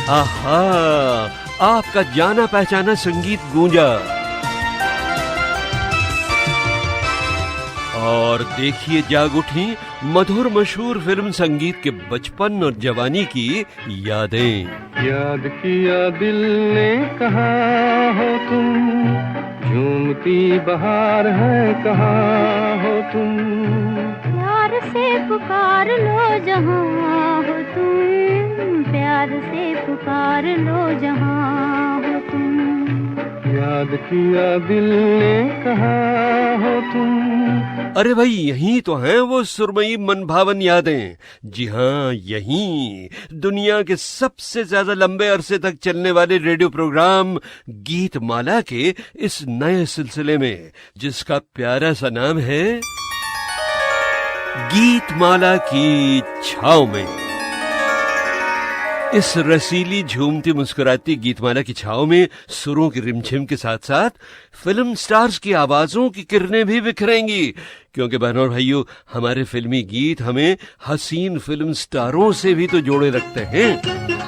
आहा, आपका जाना पहचाना संगीत गूंजा। और देखिए जाग उठी मधुर मशहूर फिल्म संगीत के बचपन और जवानी की यादें। याद किया दिल ने कहा हो तुम, झूमती बहार है कहाँ हो तुम। प्यार से पुकार लो जहाँ हो तुम, प्यार से पुकार लो जहाँ हो तुम। याद किया दिल ने कहा हो तुम। अरे भाई, यही तो हैं वो सुरमई मनभावन यादें। जी हाँ, यही दुनिया के सबसे ज्यादा लंबे अरसे तक चलने वाले रेडियो प्रोग्राम गीत माला के इस नए सिलसिले में, जिसका प्यारा सा नाम है गीत माला की छाव में। इस रसीली झूमती मुस्कुराती गीतमाला की छाव में सुरों की रिमझिम के साथ साथ फिल्म स्टार्स की आवाजों की किरणें भी बिखरेंगी, क्योंकि बहनों और भाइयों, हमारे फिल्मी गीत हमें हसीन फिल्म स्टारों से भी तो जोड़े रखते हैं।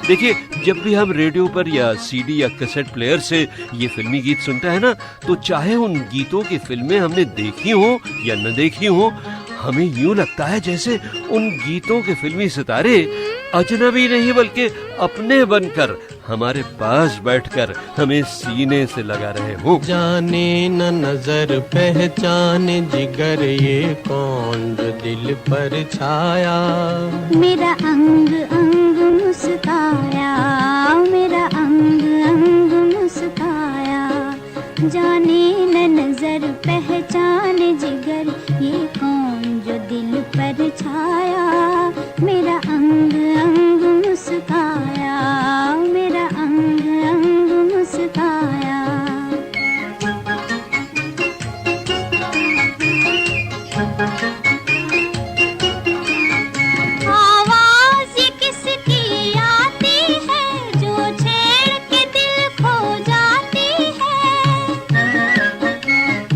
देखिए, जब भी हम रेडियो पर या सीडी या कैसेट प्लेयर से ये फिल्मी गीत सुनते हैं ना, तो चाहे उन गीतों की फिल्में हमने देखी हो या न देखी हो, हमें यूं लगता है जैसे उन गीतों के फिल्मी सितारे अजनबी नहीं बल्कि अपने बनकर हमारे पास बैठकर हमें सीने से लगा रहे हो। जाने न नजर पहचाने जिगर, ये कौन जो दिल पर छाया। मेरा अंग अंग मुस्काया, मेरा अंग अंग मुस्काया। जाने न नजर पहचाने जिगर, ये कौन जो दिल पर छाया। मेरा अंग अंग मुस्काया, मेरा अंग अंग मुस्काया। आवाज ये किसकी आती है, जो छेड़ के दिल खो जाती है।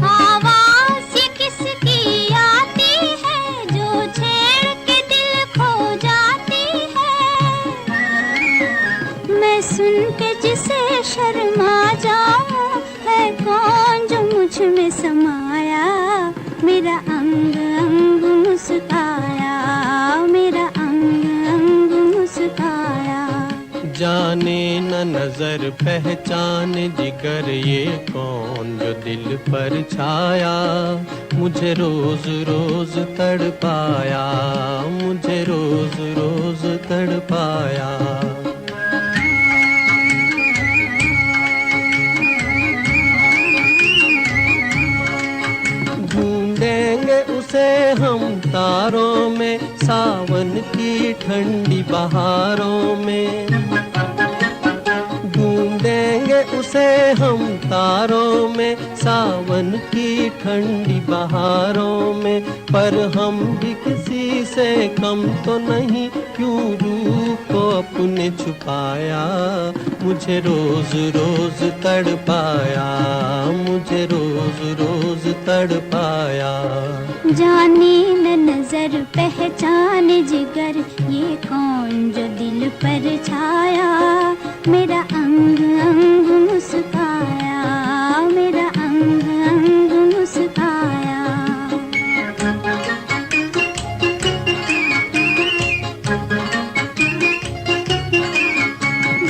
आवाज ये किसकी आती है, जो छेड़ के दिल खो जाती है। मैं सुन के जिसे शर्मा जाऊं, है कौन जो मुझ में समाया। मेरा अंग अंग मुस्काया, मेरा अंग अंग मुस्काया। जाने न नजर पहचाने जिगर, ये कौन जो दिल पर छाया। मुझे रोज रोज तड़पाया, मुझे रोज रोज तड़पाया। ढूंढेंगे उसे हम तारों में, सावन की ठंडी बहारों में। ढूंढेंगे उसे हम तारों में, सावन की ठंडी बहारों में। पर हम भी किसी से कम तो नहीं, क्यों रूप को अपने छुपाया। मुझे रोज रोज तड़पाया, मुझे रोज रोज तड़पाया। जाने न नजर पहचाने जिगर, ये कौन जो दिल पर छाया। मेरा अंग अंग मुस्काया, मेरा अंग अंग मुस्काया।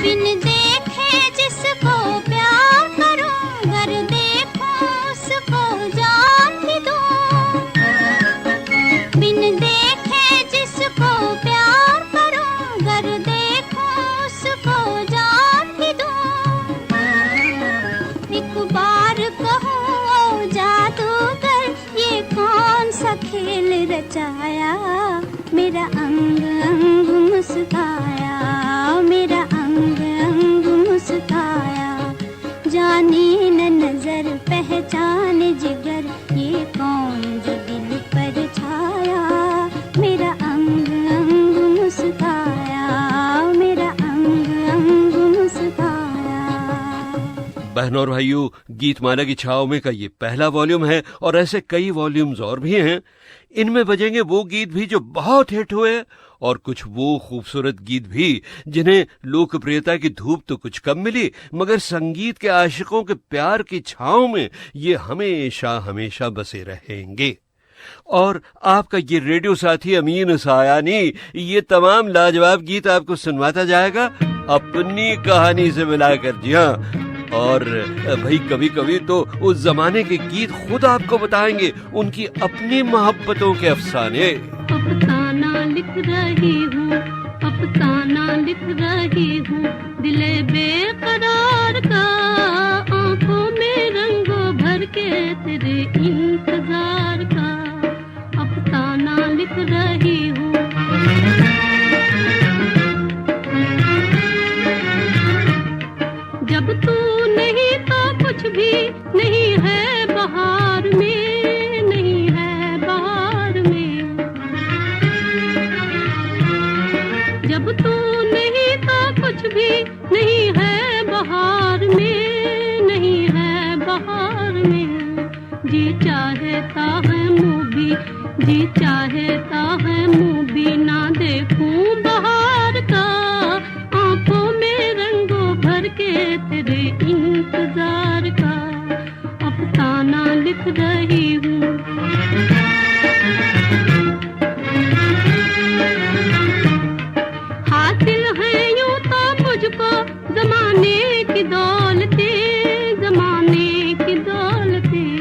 बिन देखे जिसको प्यार करूं, गर देखूं उसको जान भी दूं। बिन देखे जिसको प्यार करूं, गर देखूं उसको जान भी दूं। एक बार कहूं ओ जादूगर, ये कौन सा खेल रचाया। मेरा अंग अंग मुस्काया, मेरा अंग अंग मुस्काया। जाने न नजर पहचाने जिगर, ये कौन जो दिल पर छाया। मेरा अंग अंग मुस्काया, मेरा अंग अंग मुस्काया। बहनों और भाइयों, गीतमाला की छाव में का ये पहला वॉल्यूम है और ऐसे कई वॉल्यूम्स और भी हैं। इनमें बजेंगे वो गीत भी जो बहुत हिट हुए और कुछ वो खूबसूरत गीत भी जिन्हें लोकप्रियता की धूप तो कुछ कम मिली, मगर संगीत के आशिकों के प्यार की छांव में ये हमेशा हमेशा बसे रहेंगे। और आपका ये रेडियो साथी अमीन सायानी ये तमाम लाजवाब गीत आपको सुनवाता जाएगा अपनी कहानी से मिलाकर। जी हाँ, और भाई कभी कभी तो उस जमाने के गीत खुद आपको बताएंगे उनकी अपनी मोहब्बतों के अफसाने। अफसाना लिख रही हूँ, अफसाना लिख रही हूँ, दिले बेकरार का, आंखों में रंगों भर के तेरे इंतजार का, अफसाना लिख रही हूँ। जब तू नहीं तो कुछ भी नहीं है बहार में, नहीं है बहार में। जब तू नहीं तो कुछ भी नहीं है बहार में, नहीं है बहार में। जी चाहता है मुँह भी, जी चाहता है मुँह भी ना देखूं बहार का, आंखों में रंगों भर के तेरे इंतजार का, अफसाना लिख रही हूँ। हासिल है यूं तो मुझको जमाने की दौलतें, जमाने की दौलतें।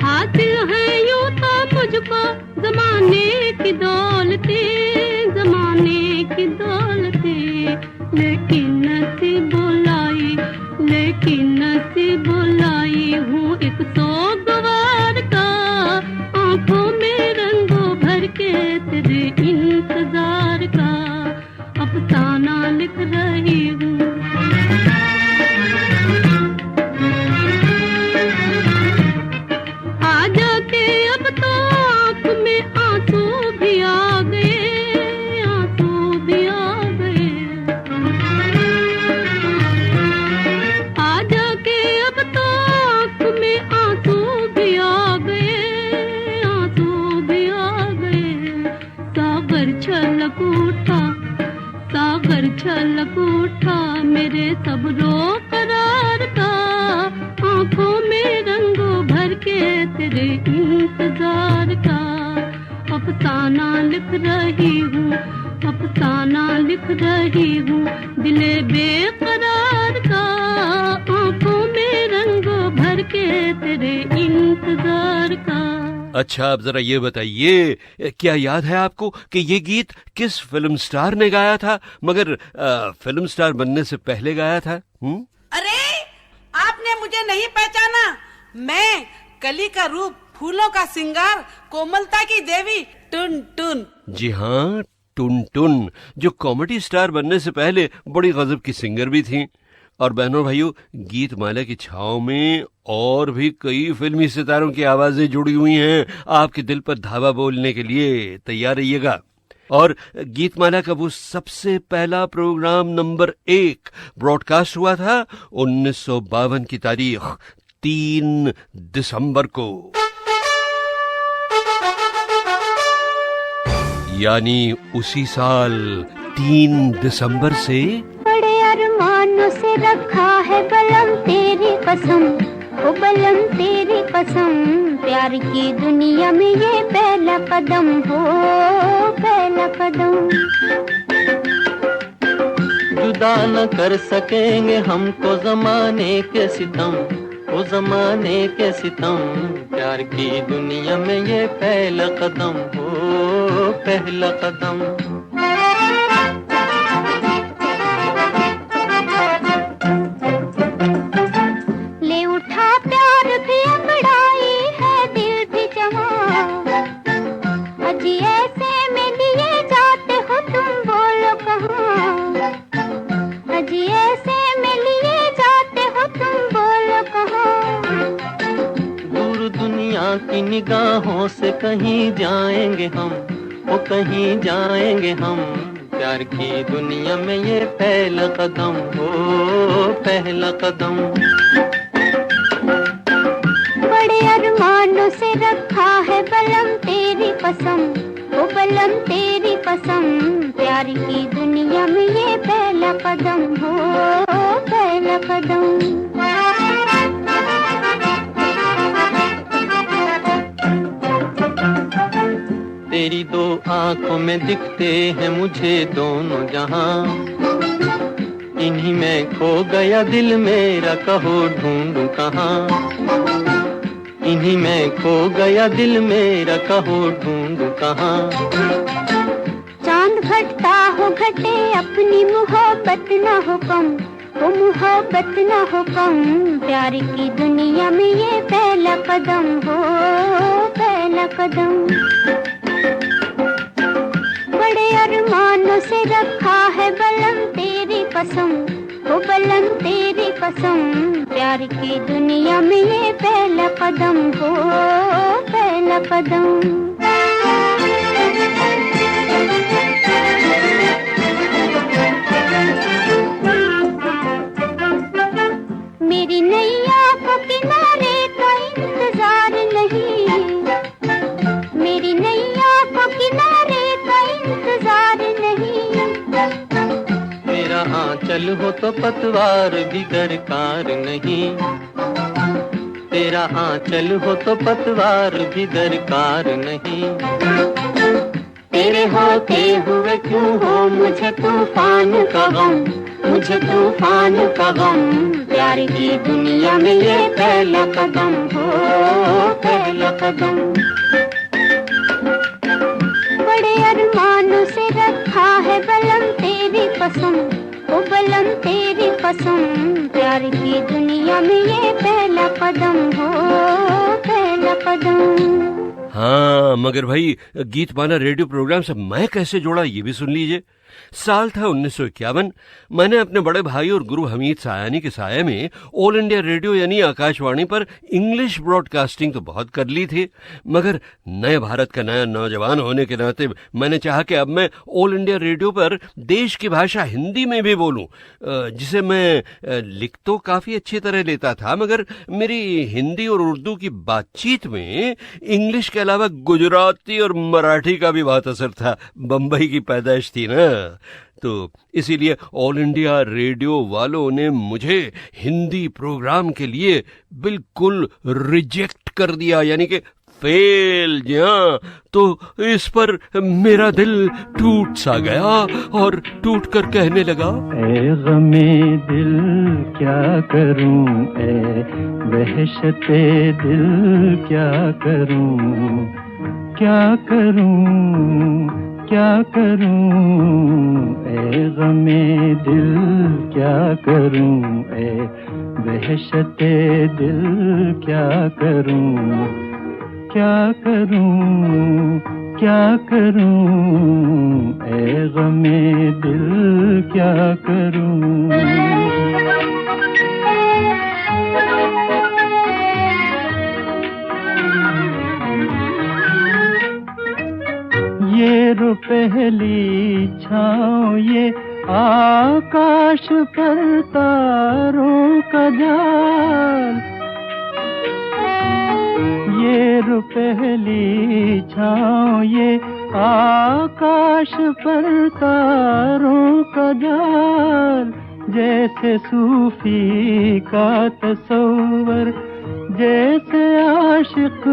हासिल है यूं तो मुझको जमाने की दौलतें, जमाने की दौलतें। लेकिन नसीब बुलाई, लेकिन नसीब बुलाई हूँ एक सोगवार का, आंखों में रंगों भर के तेरे इंतजार का, अफसाना लिख रही हूँ। आ जाके अब तो आँख में आंसू भी आ गए, आंसू भी आ गए। आ जाके अब तो आँख में आंसू भी आ गए, आंसू भी आ गए। सागर छलक उठा, सागर छलक उठा मेरे सब्रो करार का, आंखों में रंगों भर के तेरे इंतजार का, अफसाना लिख रही हूँ, अफसाना लिख रही हूँ, दिले बेकरार का, आंखों में रंगों भर के तेरे इंतजार का। अच्छा, आप जरा ये बताइए, क्या याद है आपको कि ये गीत किस फिल्म स्टार ने गाया था, मगर फिल्म स्टार बनने से पहले गाया था? अरे आपने मुझे नहीं पहचाना, मैं कली का रूप, फूलों का सिंगार, कोमलता की देवी टुन टुन। जी हाँ, टुन टुन, जो कॉमेडी स्टार बनने से पहले बड़ी गजब की सिंगर भी थी। और बहनों भाइयों, गीत माला की छाव में और भी कई फिल्मी सितारों की आवाजें जुड़ी हुई हैं आपके दिल पर धावा बोलने के लिए। तैयार रहिएगा। और गीतमाला का वो सबसे पहला प्रोग्राम नंबर 1 ब्रॉडकास्ट हुआ था 1952 की तारीख 3 दिसंबर को, यानी उसी साल 3 दिसंबर से बड़े अरमानों से रखा है बलम तेरी कसम, ओ बलम तेरी कसम, प्यार की दुनिया में ये पहला कदम हो, पहला कदम। जुदा न कर सकेंगे हमको जमाने के सितम, ओ जमाने के सितम, प्यार की दुनिया में ये पहला कदम हो, पहला कदम। ले उठा प्यार भी अंगड़ाई है दिल भी जमा, अजी ऐसे में लिए जाते हो तुम बोलो कहाँ, अजी ऐसे में लिए जाते हो तुम बोलो कहाँ। दूर दुनिया की निगाहों से कहीं जाएंगे हम, ओ कहीं जाएंगे हम, प्यार की दुनिया में ये पहला कदम हो, पहला कदम। बड़े अरमानों से रखा है बलम तेरी कसम, ओ बलम तेरी कसम, प्यार की दुनिया में ये पहला कदम हो, पहला कदम। तेरी दो आंखों में दिखते हैं मुझे दोनों जहां, इन्हीं में खो गया दिल मेरा, कहो ढूंढूं कहां। इन्हीं में खो गया दिल मेरा, कहो ढूंढूं कहां। चांद घटता हो घटे, अपनी मोहब्बत न हो कम, वो मोहब्बत न हो कम, प्यार की दुनिया में ये पहला कदम हो, पहला कदम। बड़े अरमानों से रखा है बलम तेरी कसम, ओ बलम तेरी कसम, प्यार की दुनिया में ये पहला कदम हो, पहला कदम। मेरी नैया को किनारे का इंतजार नहीं, मेरी नैया को किनारे का इंतजार नहीं। मेरा आंचल हो तो पतवार भी दरकार नहीं, तेरा आंचल हो तो पतवार भी दरकार नहीं। तेरे होते हुए क्यों हो मुझे तूफान का गम, मुझे तूफान का गम, प्यार की दुनिया में ये पहला कदम हो, पहला कदम। बड़े अरमानों से रखा है बलम तेरी कसम, ओ बलम तेरी कसम, प्यार की दुनिया में ये पहला कदम हो, पहला कदम। हाँ, मगर भाई गीतमाला रेडियो प्रोग्राम से मैं कैसे जोड़ा ये भी सुन लीजिए। साल था 1951। मैंने अपने बड़े भाई और गुरु हमीद सायानी के साये में ऑल इंडिया रेडियो यानी आकाशवाणी पर इंग्लिश ब्रॉडकास्टिंग तो बहुत कर ली थी, मगर नए भारत का नया नौजवान होने के नाते मैंने चाहा कि अब मैं ऑल इंडिया रेडियो पर देश की भाषा हिंदी में भी बोलूं, जिसे मैं लिख तो काफी अच्छी तरह लेता था, मगर मेरी हिंदी और उर्दू की बातचीत में इंग्लिश के अलावा गुजराती और मराठी का भी बहुत असर था। बम्बई की पैदाइश थी ना, तो इसीलिए ऑल इंडिया रेडियो वालों ने मुझे हिंदी प्रोग्राम के लिए बिल्कुल रिजेक्ट कर दिया, यानी कि फेल। जहाँ तो इस पर मेरा दिल टूट सा गया और टूट कर कहने लगा, ए गमे दिल क्या करूं, ए वहशते दिल क्या करूं, क्या करूं, क्या करूं, ए गमे दिल क्या करूं, ए वहशते दिल क्या करूं, क्या करूं, क्या करूं, ए गमे दिल क्या करूं। ये रो पहली छाँव, ये आकाश पर तारों का जाल, ये रो पहली छाँव, ये आकाश पर तारों का जाल, जैसे सूफी का तसव्वुर, जैसे आशिक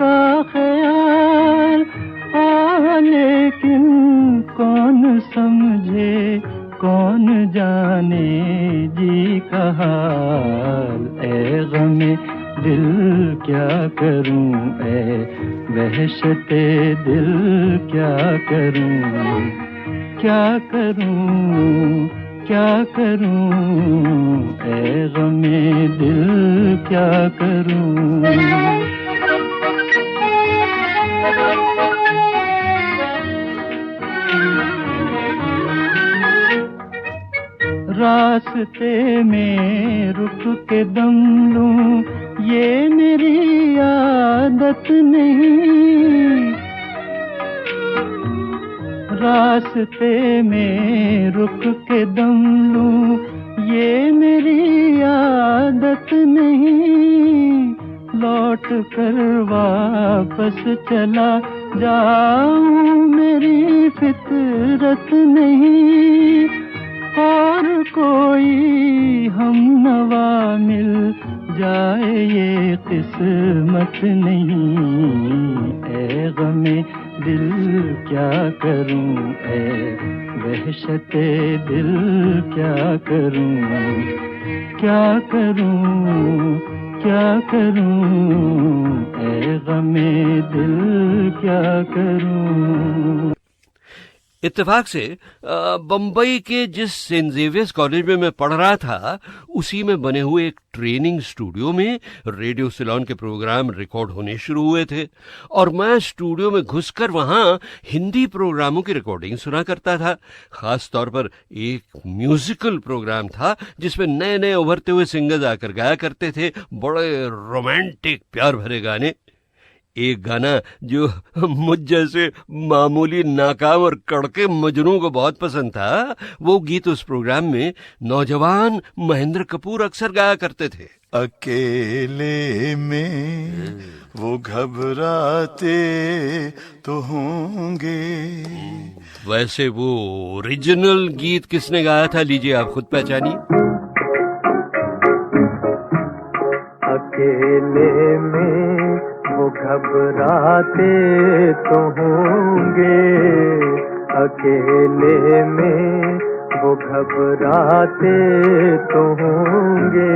का ख्याल। लेकिन कौन समझे, कौन जाने जी का हाल, ए गमे दिल क्या करूं, ए वहशते दिल क्या करूं, क्या करूं, क्या करूं, ए गमे दिल क्या करूं। रास्ते में रुक के दम लूं, ये मेरी आदत नहीं, रास्ते में रुक के दम लूं, ये मेरी आदत नहीं। लौट कर वापस चला जाऊं मेरी फितरत नहीं, और कोई हम नवा मिल जाए ये किस्मत नहीं। ऐ गमे दिल क्या करूं, ऐ वहशते दिल क्या करूं, क्या करूं, क्या करूं, ऐ गमे दिल क्या करूं। इत्तेफाक से बम्बई के जिस सेंट जेवियर्स कॉलेज में मैं पढ़ रहा था, उसी में बने हुए एक ट्रेनिंग स्टूडियो में रेडियो सिलोन के प्रोग्राम रिकॉर्ड होने शुरू हुए थे, और मैं स्टूडियो में घुसकर वहां हिंदी प्रोग्रामों की रिकॉर्डिंग सुना करता था। खास तौर पर एक म्यूजिकल प्रोग्राम था जिसमें नए नए उभरते हुए सिंगर्स आकर गाया करते थे, बड़े रोमांटिक प्यार भरे गाने। एक गाना जो मुझ जैसे मामूली नाकाम और कड़के मजनू को बहुत पसंद था, वो गीत उस प्रोग्राम में नौजवान महेंद्र कपूर अक्सर गाया करते थे। अकेले में वो घबराते तो होंगे। वैसे वो ओरिजिनल गीत किसने गाया था, लीजिए आप खुद पहचानिए। अकेले में वो घबराते तो होंगे, अकेले में वो घबराते तो होंगे,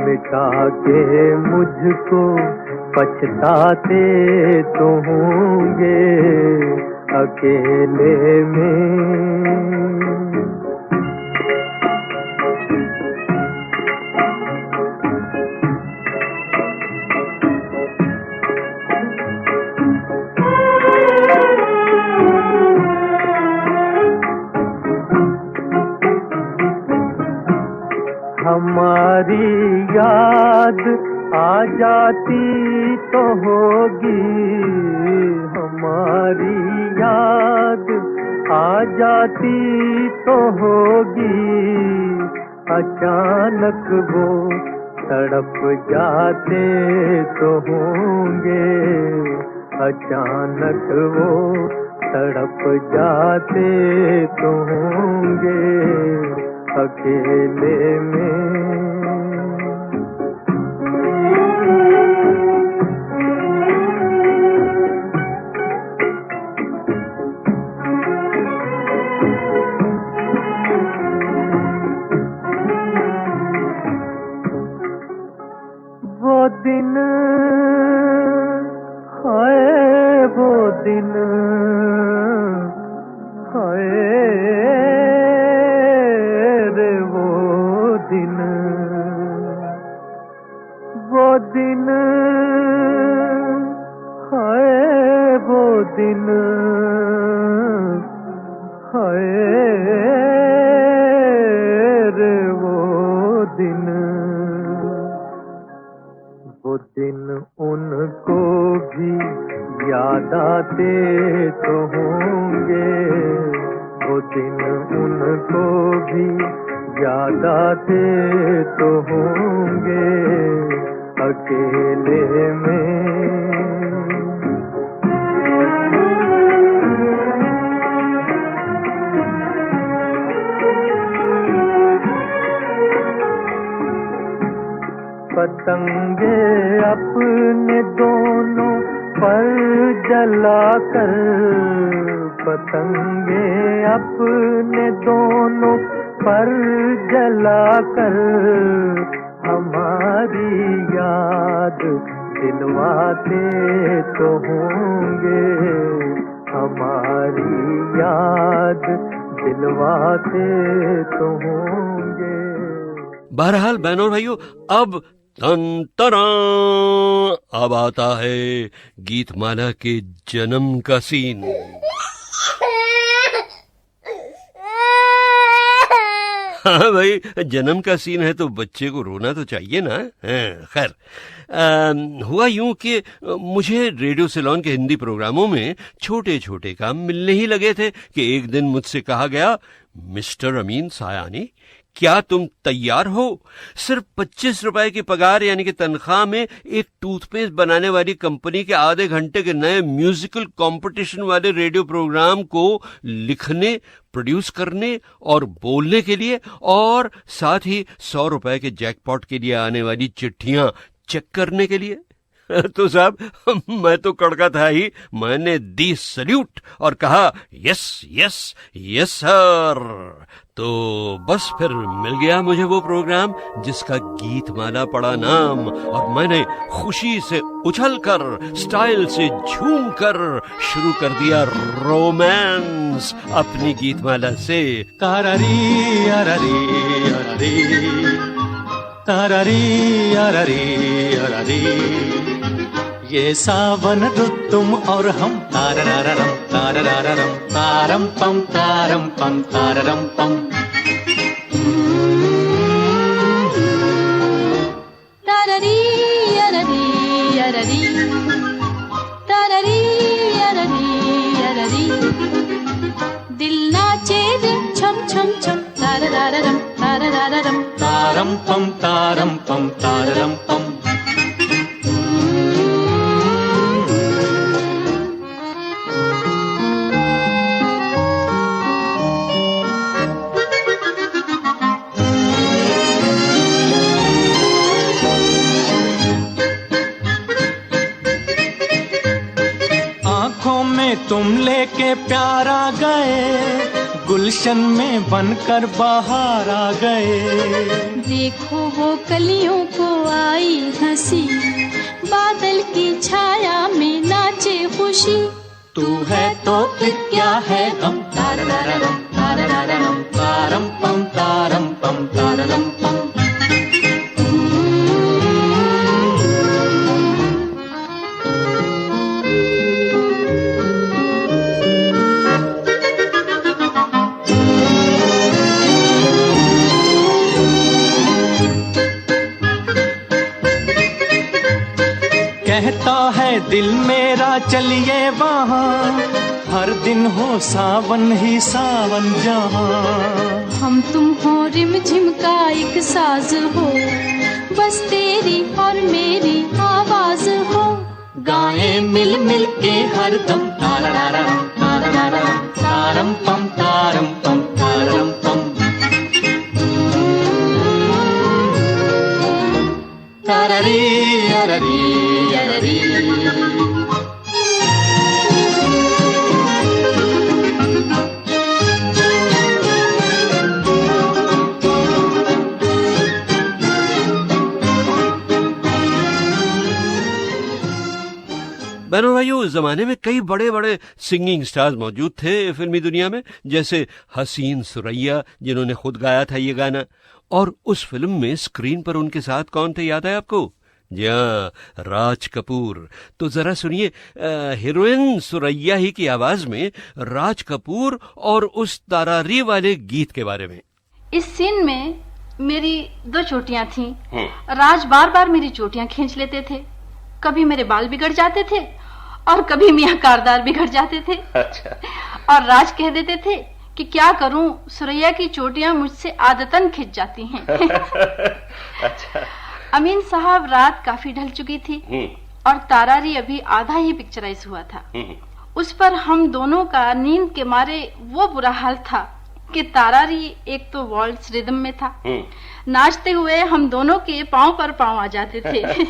मिटा के मुझको पछताते तो होंगे, अकेले में। हमारी याद आ जाती तो होगी, हमारी याद आ जाती तो होगी, अचानक वो तड़प जाते तो होंगे, अचानक वो तड़प जाते तो होंगे, अकेले में। वो दिन है, वो दिन वो दिन है, वो दिन है रे, वो दिन, वो दिन उनको भी याद आते तो होंगे, वो दिन उनको भी याद आते तो होंगे, अकेले में। पतंगे अपने दोनों पर जलाकर, पतंगे अपने दोनों पर जलाकर, हमारी याद दिलवाते तो होंगे, हमारी याद दिलवाते तो होंगे। बहरहाल बहनों और भाइयों, अब तन तरा अब आता है गीतमाला के जन्म का सीन। हाँ भाई, जन्म का सीन है तो बच्चे को रोना तो चाहिए ना। खैर, हुआ यूं कि मुझे रेडियो सिलोन के हिंदी प्रोग्रामों में छोटे छोटे काम मिलने ही लगे थे कि एक दिन मुझसे कहा गया, मिस्टर अमीन सायानी, क्या तुम तैयार हो? सिर्फ 25 रुपए की पगार यानी कि तनख्वाह में एक टूथपेस्ट बनाने वाली कंपनी के आधे घंटे के नए म्यूजिकल कंपटीशन वाले रेडियो प्रोग्राम को लिखने, प्रोड्यूस करने और बोलने के लिए, और साथ ही 100 रुपए के जैकपॉट के लिए आने वाली चिट्ठियां चेक करने के लिए। तो साहब, मैं तो कड़का था ही। मैंने दी सल्यूट और कहा यस यस यस सर। तो बस फिर मिल गया मुझे वो प्रोग्राम जिसका गीतमाला पड़ा नाम, और मैंने खुशी से उछलकर, स्टाइल से झूमकर शुरू कर दिया रोमांस अपनी गीतमाला से। तारारी अरारी अरारी, तारारी अरारी अरारी, ये सावन रुत तुम और हम, तारारारम तारारारम तारम पम तारम पम। तारारी अरारी अरारी, तारारी अरारी अरारी, दिल नाचे रिम छम छम छम, तारारारम तारारारम तारम पम तारम पम। तुम लेके प्यार आ गए, गुलशन में बनकर बाहर आ गए। देखो वो कलियों को आई हंसी, बादल की छाया में नाचे खुशी। तू है तो फिर क्या है गम, तारारारम तारारारम तारम पम तारम पम। कहता है दिल मेरा चलिए वहाँ, हर दिन हो सावन ही सावन जहाँ। हम तुम हो रिमझिम का एक साज हो, बस तेरी और मेरी आवाज हो। गाएं मिल मिल के हर दम, तारारारम तारारारम तारम पम तारम पम। तारारी अरारी अरारी, बहनों भाइयों, उस जमाने में कई बड़े बड़े सिंगिंग स्टार्स मौजूद थे फिल्मी दुनिया में, जैसे हसीन सुरैया जिन्होंने खुद गाया था ये गाना। और उस फिल्म में स्क्रीन पर उनके साथ कौन थे, याद है आपको? जी हाँ, राज कपूर। तो जरा सुनिए हीरोइन सुरैया ही की आवाज में राज कपूर और उस तारारी वाले गीत के बारे में। इस सीन में मेरी 2 चोटियां थीं। राज बार बार मेरी चोटियां खींच लेते थे। कभी मेरे बाल बिगड़ जाते थे और कभी मियां कारदार बिगड़ जाते थे। अच्छा। और राज कह देते थे कि क्या करूं, सुरैया की चोटियां मुझसे आदतन खिंच जाती हैं। अच्छा। अमीन साहब, रात काफी ढल चुकी थी और तारारी अभी आधा ही पिक्चराइज हुआ था। उस पर हम दोनों का नींद के मारे वो बुरा हाल था कि तारारी एक तो वॉल्ट्स रिदम में था, नाचते हुए हम दोनों के पांव पर पांव आ जाते थे।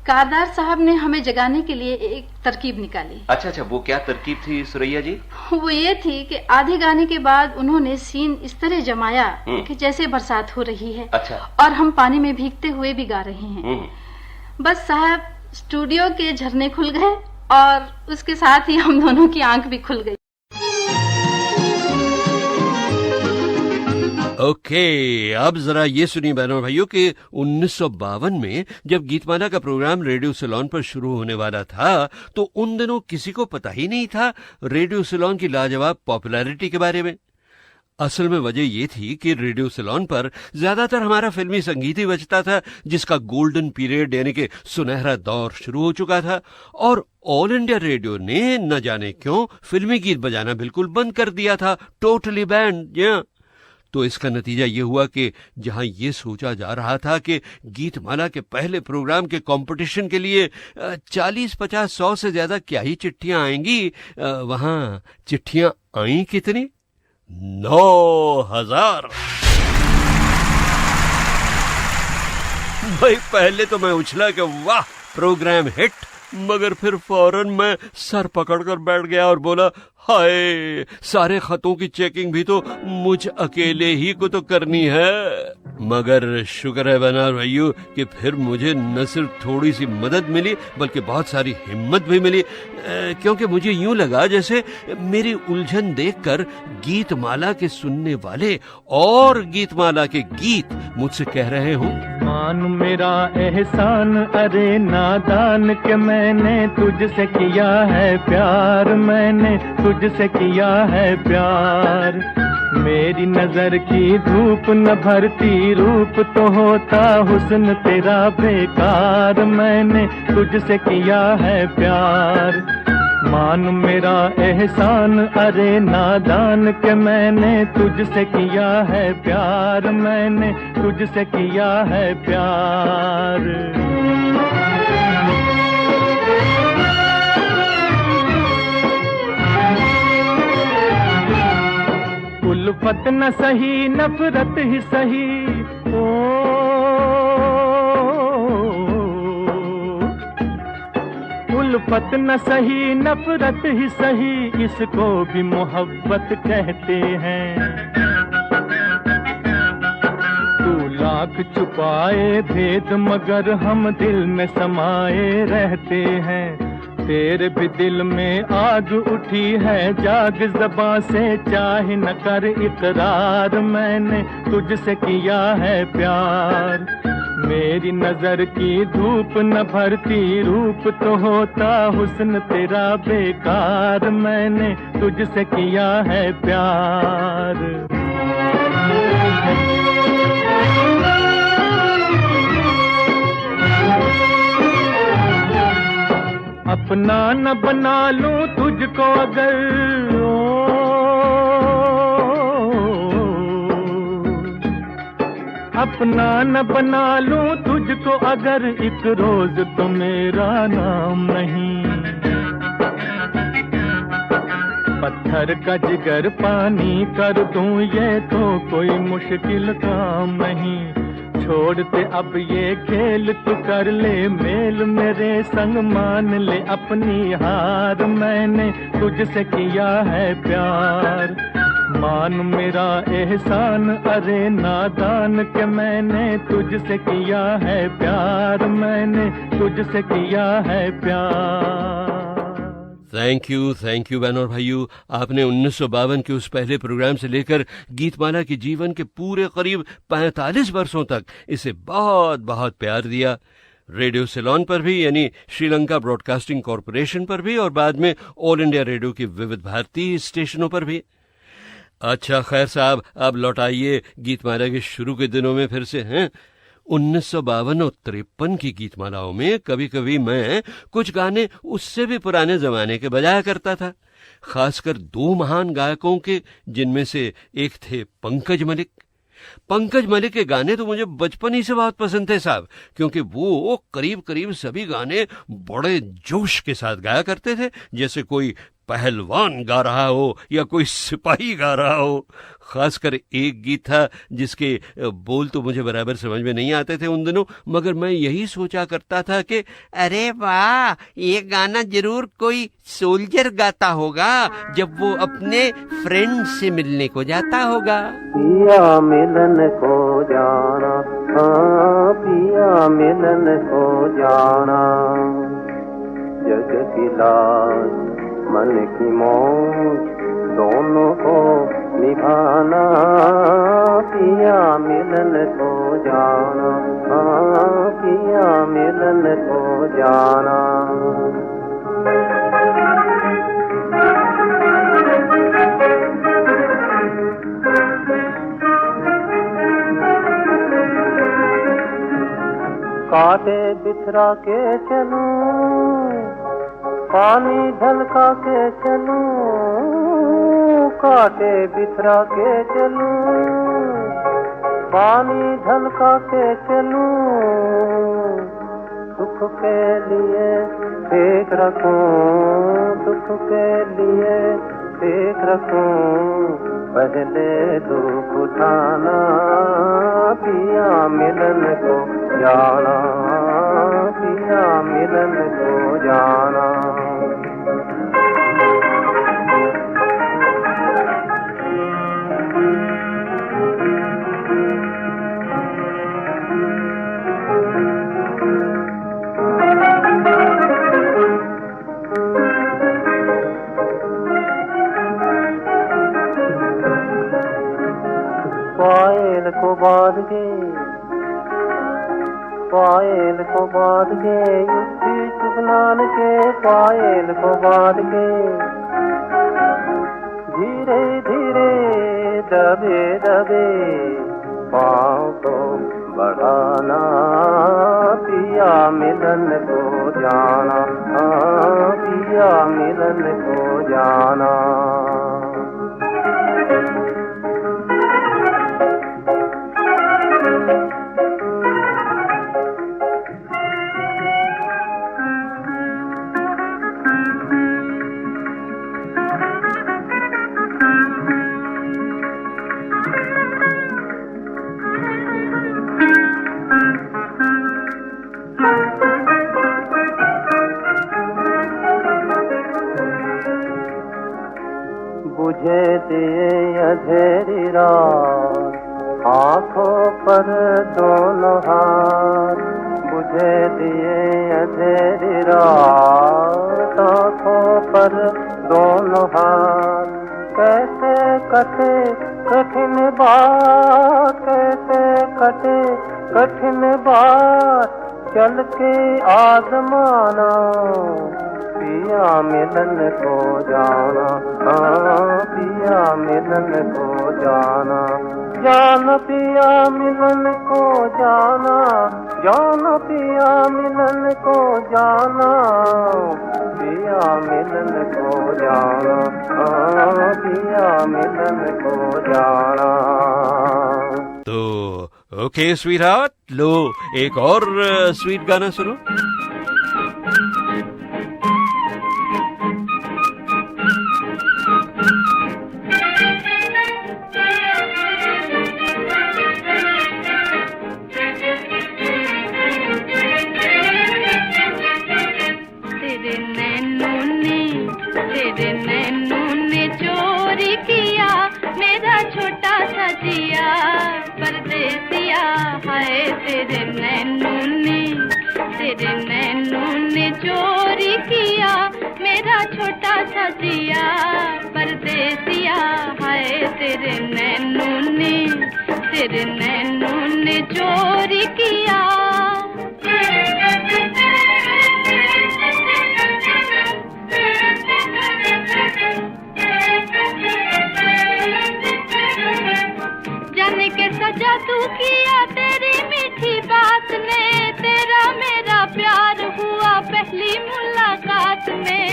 कारदार साहब ने हमें जगाने के लिए एक तरकीब निकाली। अच्छा, वो क्या तरकीब थी सुरैया जी? वो ये थी कि आधे गाने के बाद उन्होंने सीन इस तरह जमाया कि जैसे बरसात हो रही है। अच्छा। और हम पानी में भीगते हुए भी गा रहे हैं। बस साहब, स्टूडियो के झरने खुल गए और उसके साथ ही हम दोनों की आंख भी खुल गई। ओके, अब जरा ये सुनिए बहनों भाइयों कि 1952 में जब गीतमाला का प्रोग्राम रेडियो सिलोन पर शुरू होने वाला था तो उन दिनों किसी को पता ही नहीं था रेडियो सिलोन की लाजवाब पॉपुलैरिटी के बारे में। असल में वजह ये थी कि रेडियो सिलोन पर ज्यादातर हमारा फिल्मी संगीत ही बजता था, जिसका गोल्डन पीरियड यानी कि सुनहरा दौर शुरू हो चुका था, और ऑल इंडिया रेडियो ने न जाने क्यों फिल्मी गीत बजाना बिल्कुल बंद कर दिया था, टोटली बैंड। तो इसका नतीजा ये हुआ कि जहां ये सोचा जा रहा था कि गीतमाला के पहले प्रोग्राम के कंपटीशन के लिए 40, 50, 100 से ज्यादा क्या ही चिट्ठियां आएंगी, वहां चिट्ठियां आई कितनी? 9,000। भाई पहले तो मैं उछला कि वाह प्रोग्राम हिट, मगर फिर फौरन मैं सर पकड़कर बैठ गया और बोला हाय, सारे खतों की चेकिंग भी तो मुझ अकेले ही को तो करनी है। मगर शुक्र है बना भाइयों कि फिर मुझे न सिर्फ थोड़ी सी मदद मिली बल्कि बहुत सारी हिम्मत भी मिली, क्योंकि मुझे यूं लगा जैसे मेरी उलझन देखकर गीतमाला के सुनने वाले और गीतमाला के गीत मुझसे कह रहे हों, मान मेरा एहसान अरे नादान के मैंने तुझसे किया है प्यार, मैंने तुझसे किया है प्यार। मेरी नजर की धूप न भरती रूप तो होता हुस्न तेरा बेकार, मैंने तुझसे किया है प्यार। मान मेरा एहसान अरे नादान के मैंने तुझसे किया है प्यार, मैंने तुझसे किया है प्यार। उल्फत न सही नफरत ही सही, उल्फत न सही नफरत ही सही, इसको भी मोहब्बत कहते हैं। तू लाख छुपाए भेद मगर हम दिल में समाये रहते हैं। तेरे भी दिल में आग उठी है जाग ज़बां से चाहे न कर इकरार, मैंने तुझसे किया है प्यार। मेरी नजर की धूप न भरती रूप तो होता हुस्न तेरा बेकार, मैंने तुझसे किया है प्यार। अपना न बना लूं तुझको अगर, अपना न बना लूं तुझको अगर, एक रोज तो मेरा नाम नहीं। पत्थर का जिगर पानी कर दूं ये तो कोई मुश्किल काम नहीं। छोड़ते अब ये खेल तू कर ले मेल मेरे संग, मान ले अपनी हार, मैंने तुझसे किया है प्यार। मान मेरा एहसान अरे नादान के मैंने तुझसे किया है प्यार, मैंने तुझसे किया है प्यार। थैंक यू बहन और भाइयों, आपने 1952 के उस पहले प्रोग्राम से लेकर गीतमाला के जीवन के पूरे करीब 45 वर्षों तक इसे बहुत बहुत प्यार दिया। रेडियो सिलोन पर भी, यानी श्रीलंका ब्रॉडकास्टिंग कॉरपोरेशन पर भी, और बाद में ऑल इंडिया रेडियो के विविध भारती स्टेशनों पर भी। अच्छा खैर साहब, अब लौटाइए गीतमाला के शुरू के दिनों में फिर से हैं। 1952 और 53 की गीतमालाओं में कभी कभी मैं कुछ गाने उससे भी पुराने जमाने के बजाया करता था, खासकर दो महान गायकों के, जिनमें से एक थे पंकज मलिक। पंकज मलिक के गाने तो मुझे बचपन ही से बहुत पसंद थे साहब, क्योंकि वो करीब करीब सभी गाने बड़े जोश के साथ गाया करते थे, जैसे कोई पहलवान गा रहा हो या कोई सिपाही गा रहा हो। खासकर एक गीत था जिसके बोल तो मुझे बराबर समझ में नहीं आते थे उन दिनों, मगर मैं यही सोचा करता था कि अरे वाह, ये गाना जरूर कोई सोल्जर गाता होगा जब वो अपने फ्रेंड से मिलने को जाता होगा। पिया मिलन को जाना, हाँ पिया मिलन को जाना, जग की लाज मन की मौज दोनों को निभाना, पिया मिलन को जाना, हाँ पिया मिलन को जाना। कांटे बिछरा के चलूं पानी ढलका के चलूं, कांटे बिखरा के चलूं, पानी ढलका के चलूं, सुख के लिए देख रखूं, सुख के लिए देख रखूं, पहले दुख उठाना, पिया मिलन को जाना, पिया मिलन को जाना। पायल को बांध के, पायल को बांध के, युक्ति चुगनान के, पायल को बांध के, धीरे धीरे दबे दबे पाँव को बढ़ाना, पिया मिलन को जाना, पिया मिलन को जाना। बुझे दिए अंधेरी रात, आँखों पर दोनों हाथ, बुझे दिए अंधेरी रात, आँखों पर दोनों हाथ, कैसे कटे कठिन बात, कैसे कटे कठिन बात, चल के आजमाना, पिया मिलन को जाना, पिया मिलन को जाना, जान पिया मिलन को जाना, जान पिया मिलन को जाना, पिया मिलन को जाना, पिया मिलन को जाना। तो ओके स्वीट हार्ट, लो एक और स्वीट गाना सुनो। तेरे नैनों ने चोरी किया मेरा छोटा सा जिया, परदेसिया हाय तेरे नैनों ने चोरी किया मेरा छोटा सा जिया, परदेसिया हाय तेरे नैनों ने चोरी किया। जाने के सजा तू किया तेरी मीठी बात ने, तेरा मेरा प्यार हुआ पहली मुलाकात में।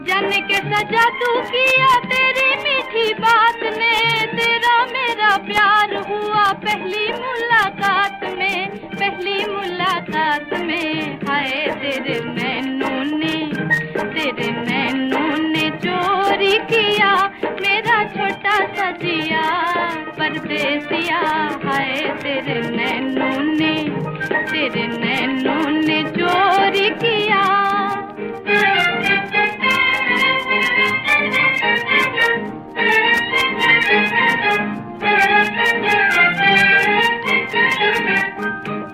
जाने के सजा तू किया तेरी मीठी बात ने, तेरा मेरा प्यार हुआ पहली मुलाकात में, पहली मुलाकात में। हाय तेरे नैनों ने चोरी किया मेरा छोटा सा जिया, परदेसिया हाय तेरे नैनों ने चोरी किया।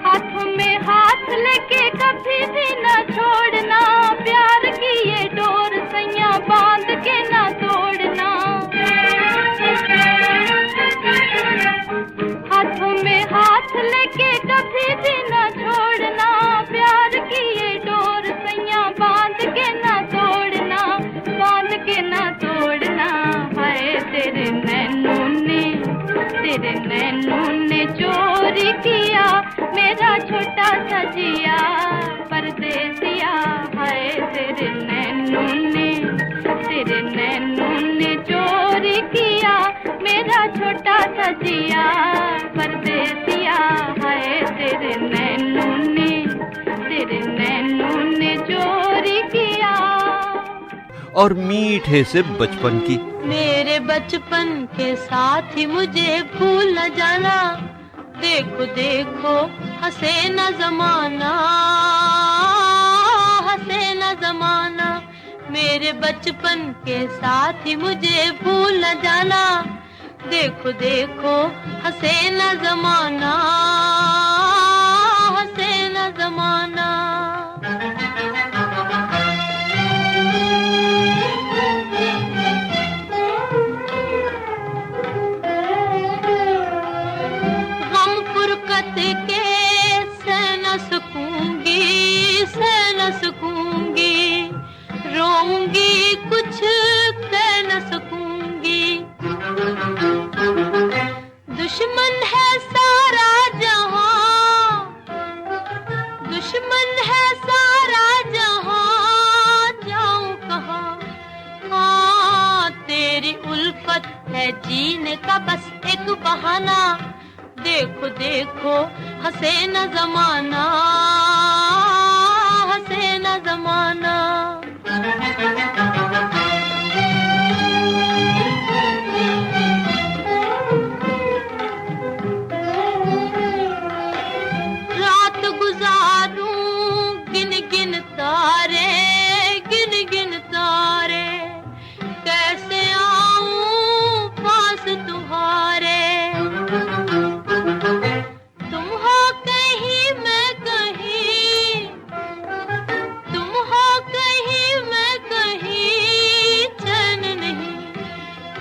हाथों में हाथ लेके कभी भी न छोड़ना, प्यार की ये डोर सैया बांध के न तोड़ना। हाथों में हाथ लेके कभी भी न छोड़ना, प्यार की ये डोर सैया बांध के न तोड़ना, बांध के न तोड़ना। हाय तेरे नैनों ने चोरी किया मेरा छोटा सा जिया। जिया परदेसिया है तेरे नैनों ने चोरी किया। और मीठे से बचपन की मेरे बचपन के साथ ही मुझे भूल न जाना, देखो देखो हंसे न जमाना, हंसे न जमाना। मेरे बचपन के साथ ही मुझे भूल न जाना, देखो देखो हंसे न जमाना, हंसे न जमाना। गम फुरकत के सह न सकूंगी, रोऊंगी कुछ कह न सकूंगी। दुश्मन है सारा जहां, दुश्मन है सारा जहां, जाऊं कहाँ। हाँ तेरी उल्फत है जीने का बस एक बहाना, देखो देखो हंसे न जमाना, हंसे न जमाना। रात गुजारूं गिन गिन तारे, गिन गिन तारे, कैसे आऊं पास तुम्हारे। तुम हो कहीं मैं कहीं, तुम हो कहीं मैं कहीं, चैन नहीं।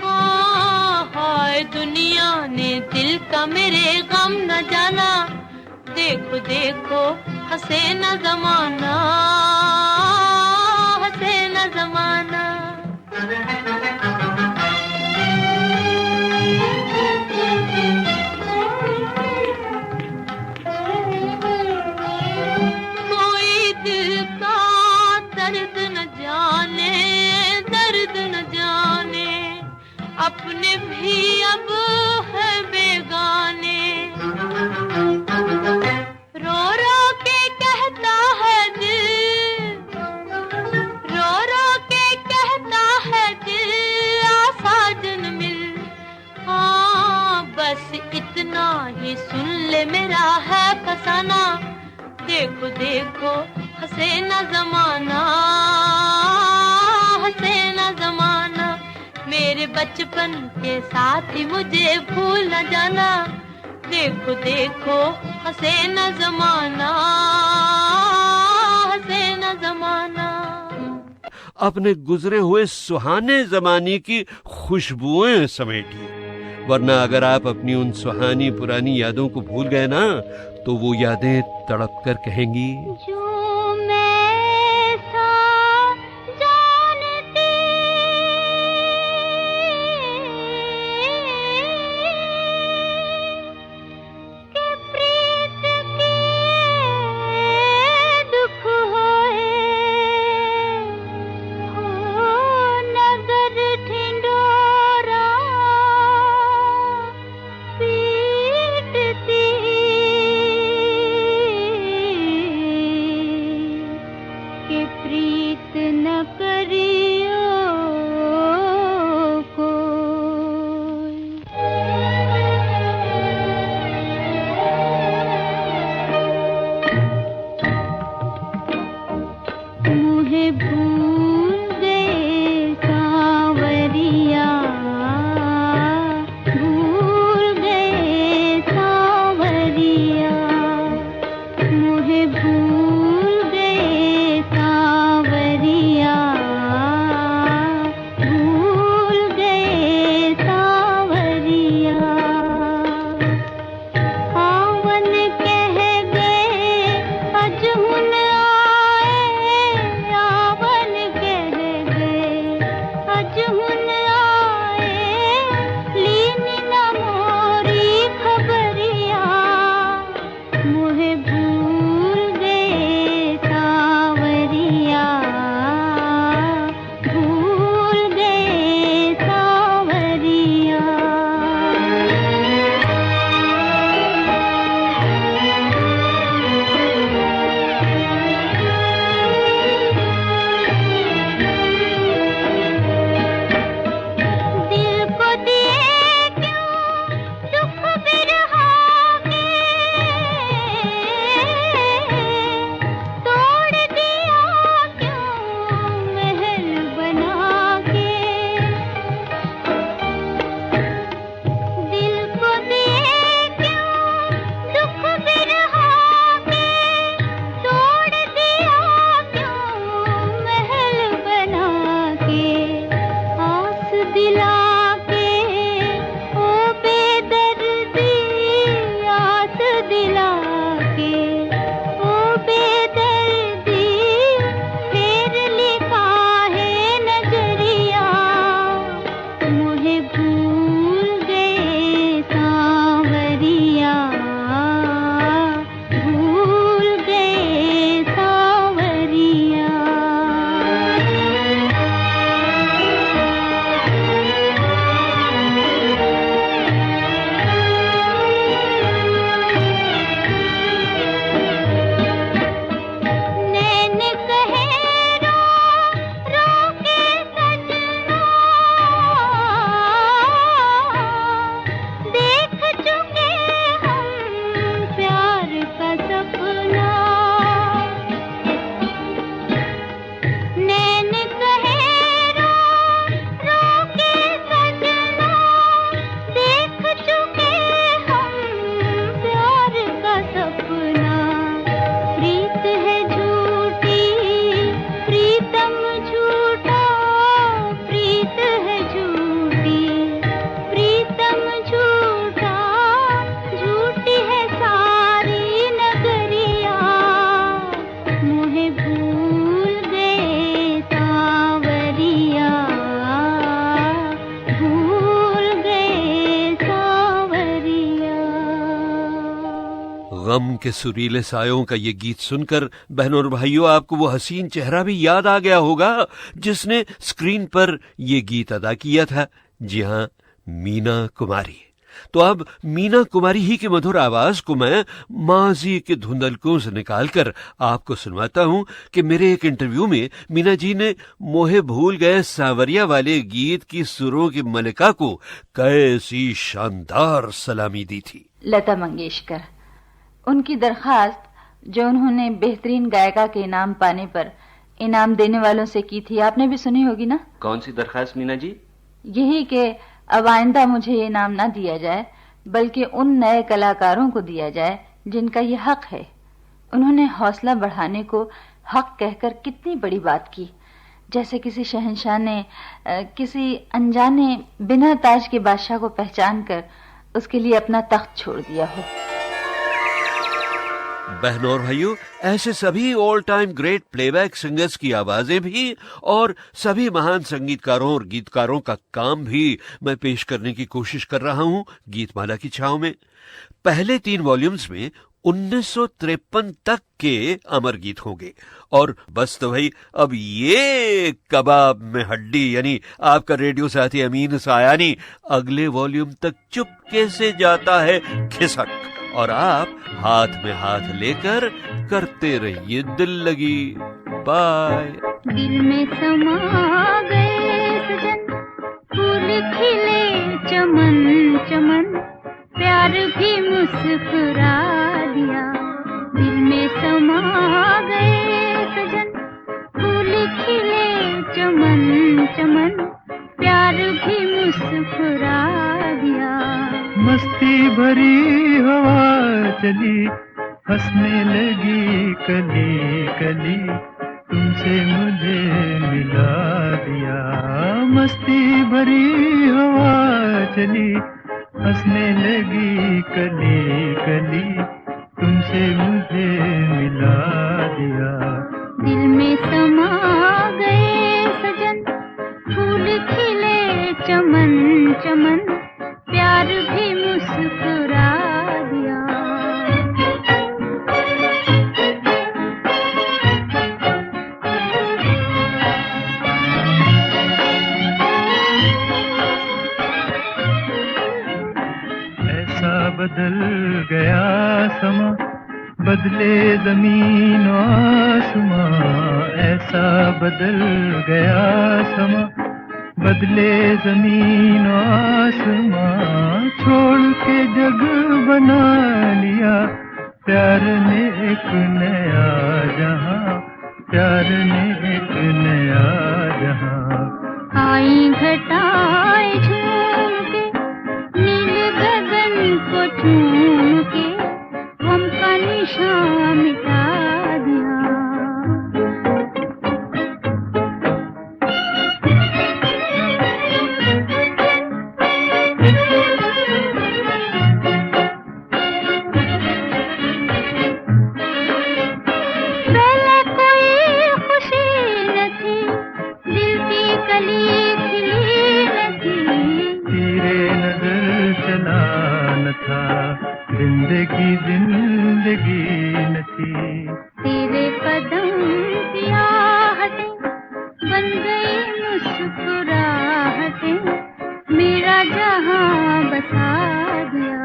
हाँ हाय दुनिया ने दिल का मेरे गम न जाना, देखो देखो हंसे न जमाना, हंसे न जमाना। कोई दिल का दर्द न जाने, दर्द न जाने, अपने भी अब है बेगाने। रो रो के कहता है दिल, रो रो के कहता है दिल, आ साजन मिल। हाँ बस इतना ही सुन ले मेरा है फसाना, देखो देखो हंसे न जमाना, हंसे न जमाना। मेरे बचपन के साथ ही मुझे भूल न जाना, देखो देखो हंसे न जमाना, हंसे न जमाना। अपने गुजरे हुए सुहाने जमाने की खुशबुएं समेटिए, वरना अगर आप अपनी उन सुहानी पुरानी यादों को भूल गए ना, तो वो यादें तड़प कर कहेंगी, जो मैं सा जानती कि प्रीत के दुख होए, हो नजर ढिंढोरा पीटती गम के सुरीले सायों का ये गीत सुनकर बहनों और भाइयों आपको वो हसीन चेहरा भी याद आ गया होगा जिसने स्क्रीन पर ये गीत अदा किया था। जी हाँ, मीना कुमारी। तो अब मीना कुमारी ही की मधुर आवाज को मैं माजी के धुंधलकों से निकालकर आपको सुनवाता हूं कि मेरे एक इंटरव्यू में मीना जी ने मोहे भूल गए सांवरिया वाले गीत की सुरों की मलिका को कैसी शानदार सलामी दी थी। लता मंगेशकर, उनकी दरखास्त जो उन्होंने बेहतरीन गायिका के इनाम पाने पर इनाम देने वालों से की थी, आपने भी सुनी होगी ना? कौन सी दरखास्त मीना जी? यही कि अब आइंदा मुझे ये इनाम ना दिया जाए, बल्कि उन नए कलाकारों को दिया जाए जिनका ये हक है। उन्होंने हौसला बढ़ाने को हक कहकर कितनी बड़ी बात की, जैसे किसी शहंशाह ने किसी अनजाने बिना ताज के बादशाह को पहचान कर उसके लिए अपना तख्त छोड़ दिया हो। बहनों और भाइयों, ऐसे सभी all time great playback singers की आवाजें भी और सभी महान संगीतकारों और गीतकारों का काम भी मैं पेश करने की कोशिश कर रहा हूं गीतमाला की छाव में। पहले 3 वॉल्यूम्स में 1953 तक के अमर गीत होंगे और बस तो भाई अब ये कबाब में हड्डी यानी आपका रेडियो साथी अमीन सायानी अगले वॉल्यूम तक चुपके से जाता है खिसक, और आप हाथ में हाथ लेकर करते रहिए दिल लगी। बाय। दिल में समा गए सजन, फूल खिले चमन चमन, प्यार भी मुस्कुरा दिया। दिल में समा गए सजन, फूल खिले चमन चमन, प्यार भी मुस्कुरा दिया। मस्ती भरी हवा चली, हंसने लगी कली कली, तुमसे मुझे मिला दिया। मस्ती भरी हवा चली, हंसने लगी कली कली, तुमसे मुझे मिला दिया। दिल में समा गए सजन, फूल खिले चमन चमन, प्यार भी मुस्कुरा दिया। ऐसा बदल गया समा, बदले जमीन आसमां। ऐसा बदल गया समा, बदले जमीन आसमां। छोड़ के जग बना लिया प्यार ने एक नया जहां, प्यार ने एक नया जहां। आई घटाएं झूम के, नील गगन को चूम के, गम का निशान मिटा दिया। पहले कोई खुशी न थी, दिल की कली खिली न थी। तेरे नजर चला न था, जिंदगी जिंदगी न थी। तेरे कदम की आहटें बन गई मुस्कुराहटें, मेरा जहां बसा दिया।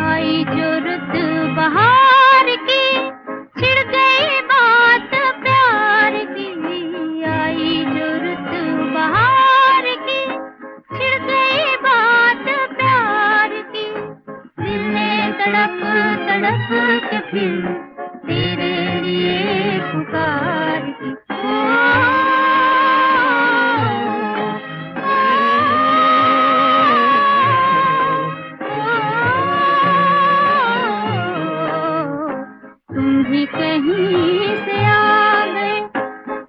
आई जो रुत बहार की, छिड़ गई बात प्यार की। आई जो रुत बहार की, छिड़ गई बात प्यार की। दिल ने तड़प तड़प के फिर तेरे लिए पुकार की। तुम भी कहीं से आ गए,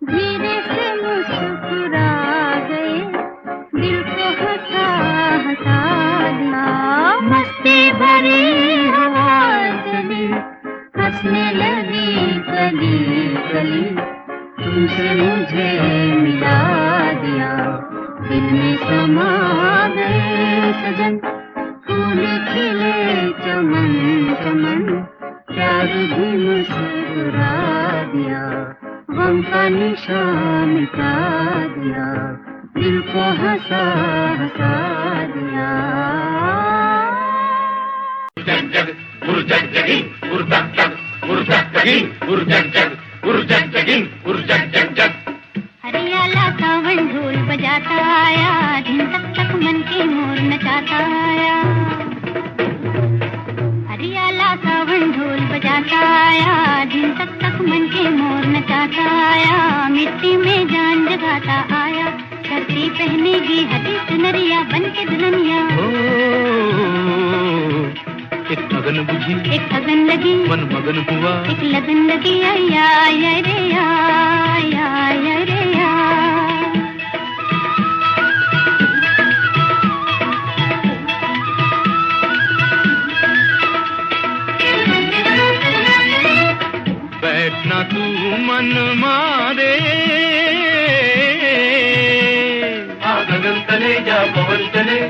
धीरे से मुस्कुरा गए, दिल को हंसा हंसा दिया। मस्ती भरी हवा चली, हंसने लगी कली कली, तुमसे मुझे मिला दिया, दिल में समा गए सजन, फूल खिले चमन चमन, प्यार भी मुस्कुरा दिया, गम का निशान मिटा दिया, दिल को हंसा हंसा दिया। जग जग गुरु जग जगिंग गुरु जग जग गुरु जग जगिंग गुरु जग जग गुरु जग जगिंग गुरु जग जग जग। हरियाला सावन ढोल बजाता आया, दिन तक तक मन के मोर नचाता आया। हरियाला सावन ढोल बजाता आया, दिन तक तक मन के मोर नचाता आया। मिट्टी में जान जगाता आया, धरती पहनेगी हरी सुनरिया बन के दुल्हनिया। एक अगन बुझी एक अगन लगी मन मगन हुआ, एक लगन लगी आया आया रे आया आया रे आ। बैठना तू मन मारे, गगन तले जा पवन चले,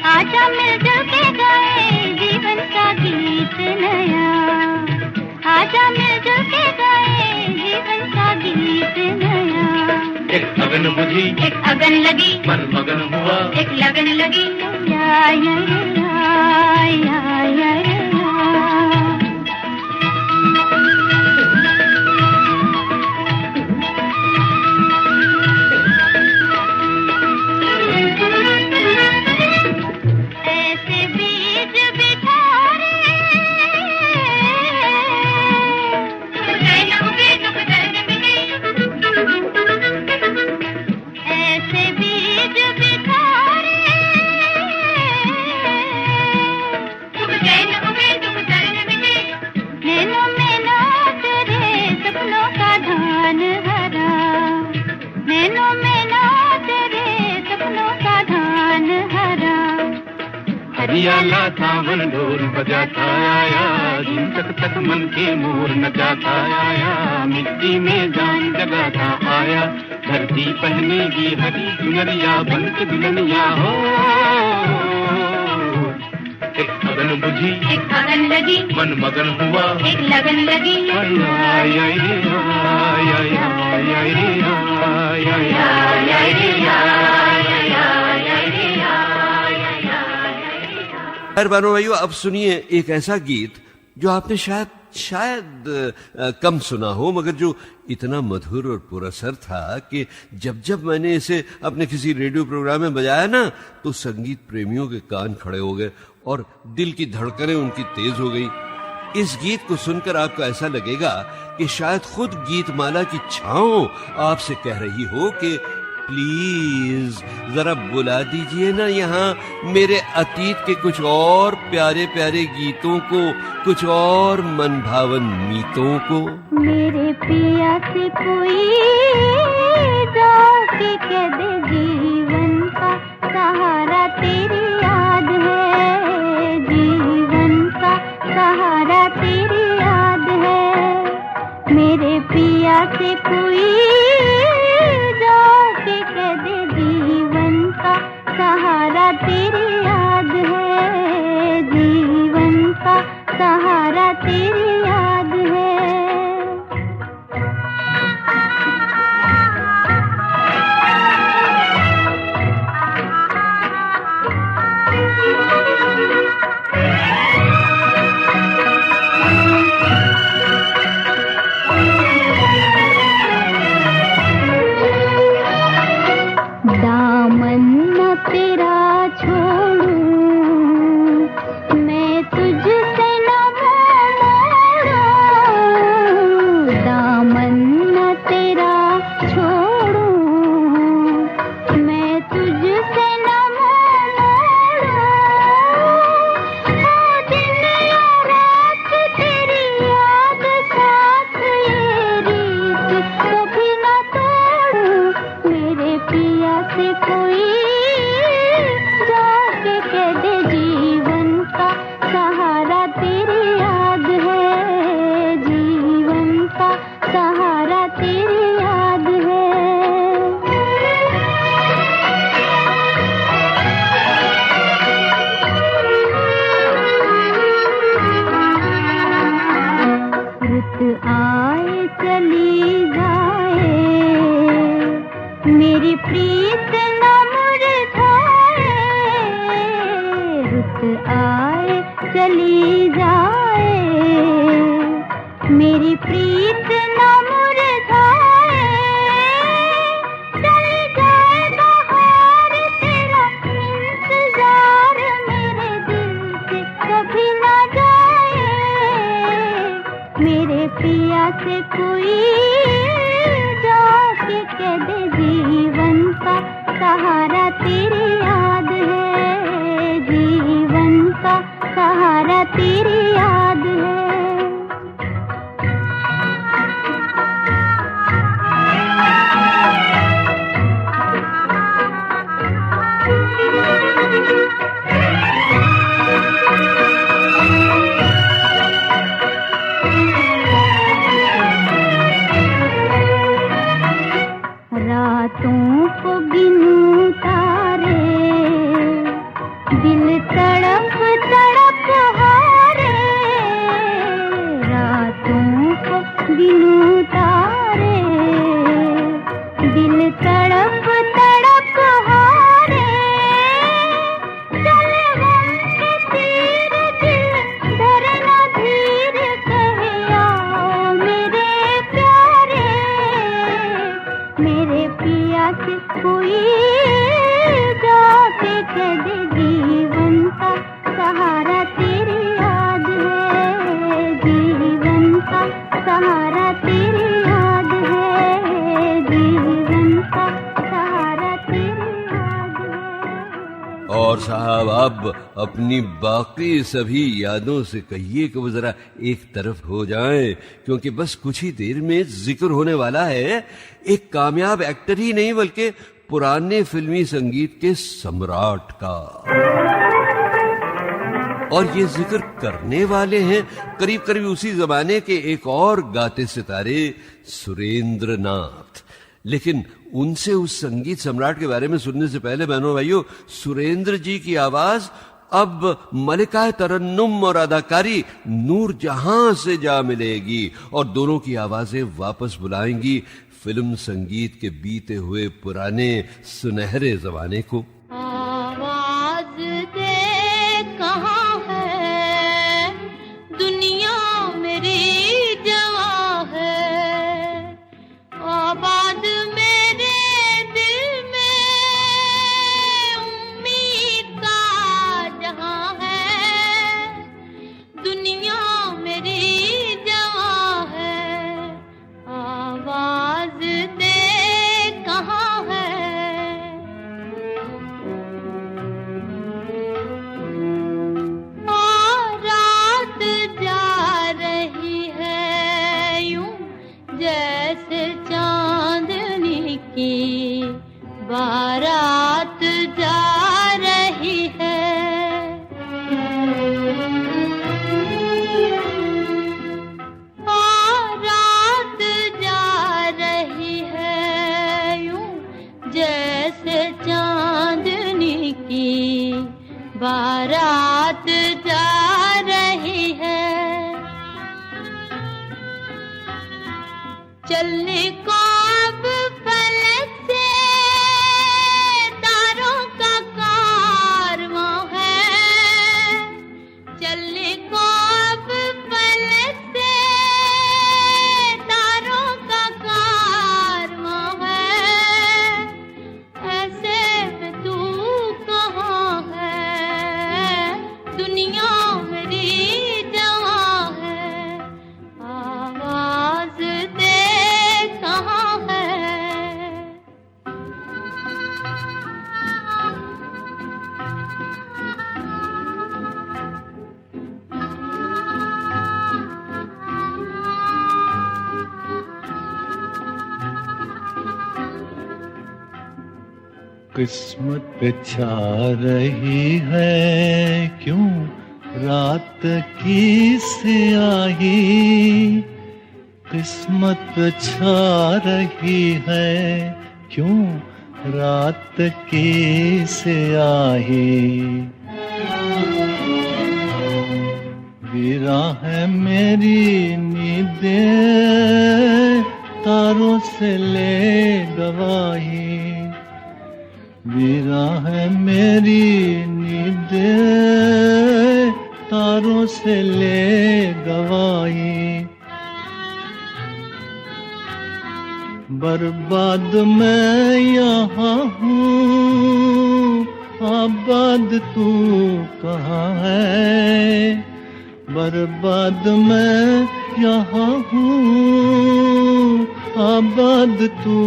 आजा मिलजुल के गाए जीवन का गीत नया। आजा मिलजुल के गाए जीवन का गीत नया। एक अगन बुझी एक अगन लगी मन मगन हुआ, एक लगन लगी या या या या या या। हरियाला सावन ढोल बजाता आया, दिन तक तक मन के मोर नचाता आया। मिट्टी में जान जगाता आया, धरती पहनेगी हरी सुनरिया बन के दुल्हनिया हो। एक अगन बुझी एक अगन लगी मन मगन हुआ, एक लगन लगी आया आया रे आया आया आया रे आया आया आया रे खैर बहनों भाइयों, अब सुनिए एक ऐसा गीत जो आपने शायद कम सुना हो, मगर जो इतना मधुर और पुरअसर था कि जब जब मैंने इसे अपने किसी रेडियो प्रोग्राम में बजाया ना, तो संगीत प्रेमियों के कान खड़े हो गए और दिल की धड़कनें उनकी तेज हो गई। इस गीत को सुनकर आपको ऐसा लगेगा कि शायद खुद गीतमाला की छांव आपसे कह रही हो कि प्लीज जरा बुला दीजिए ना यहाँ मेरे अतीत के कुछ और प्यारे प्यारे गीतों को, कुछ और मन भावन मीतों को। मेरे पिया से कोई जाके कह दे जीवन का सहारा तेरी याद है, जीवन का सहारा तेरी याद है। मेरे पिया से कोई कह दे जीवन का सहारा तेरी याद है, जीवन का सहारा तेरी याद है। दामन न तेरा छोड़ूं मैं तुझसे न मेरी प्रीत न मुरझाए, चल जाए बहार तेरा इंतजार मेरे दिल से कभी न जाए। मेरे पिया से कोई जाके कह दे जीवन का सहारा तेरी याद है, जीवन का सहारा तेरी याद है। रातों को गिनूं तारे, दिल तड़प तड़प हारे। रातों को गिनूं तारे, दिल तड़प तड़प हारे। चल गम के तीर दिल धरना धीर कहे आओ मेरे प्यारे। मेरे पिया से कोई जाके कह दे जीवन का सहारा तेरी याद है, जीवन का सहारा तेरी याद है, जीवन का सहारा तेरी याद है। और साहब अब अपनी बाकी सभी यादों से कहिए कि वो जरा एक तरफ हो जाएं, क्योंकि बस कुछ ही देर में जिक्र होने वाला है एक कामयाब एक्टर ही नहीं बल्कि पुराने फिल्मी संगीत के सम्राट का। और ये जिक्र करने वाले हैं करीब करीब उसी जमाने के एक और गाते सितारे सुरेंद्र नाथ। लेकिन उनसे उस संगीत सम्राट के बारे में सुनने से पहले बहनों भाइयों, सुरेंद्र जी की आवाज अब मलिका तरन्नुम और अदाकारी नूर जहां से जा मिलेगी और दोनों की आवाजें वापस बुलाएंगी फिल्म संगीत के बीते हुए पुराने सुनहरे जमाने को। आवाज दे कहाँ है, दुनिया मेरी जवां है। आबाद मेरे दिल में उम्मीद का जहां है। दुनिया मेरी जवां है, आवाज दे कहाँ है। रात जा रही है यूं जैसे चांदनी की बारात जा रही है। रात जा रही है यूं जैसे चांदनी की बारात जा रही है। चलने को अब फलक से तारों का कारवां है। चलने को अब फलक से तारों का कारवां है। ऐसे में तू कहाँ है, दुनिया मेरी जवां है। आवाज दे कहाँ है। किस्मत पे छा रही है क्यों रात की स्याही। किस्मत पे छा रही है क्यों रात की स्याही। वीरा है मेरी नींदें तारों से ले गवाही। वीरा है मेरी नींदें तारों से ले गवाही। बर्बाद मैं यहाँ हूँ, आबाद तू कहाँ है। बर्बाद मैं यहाँ हूँ, आबाद तू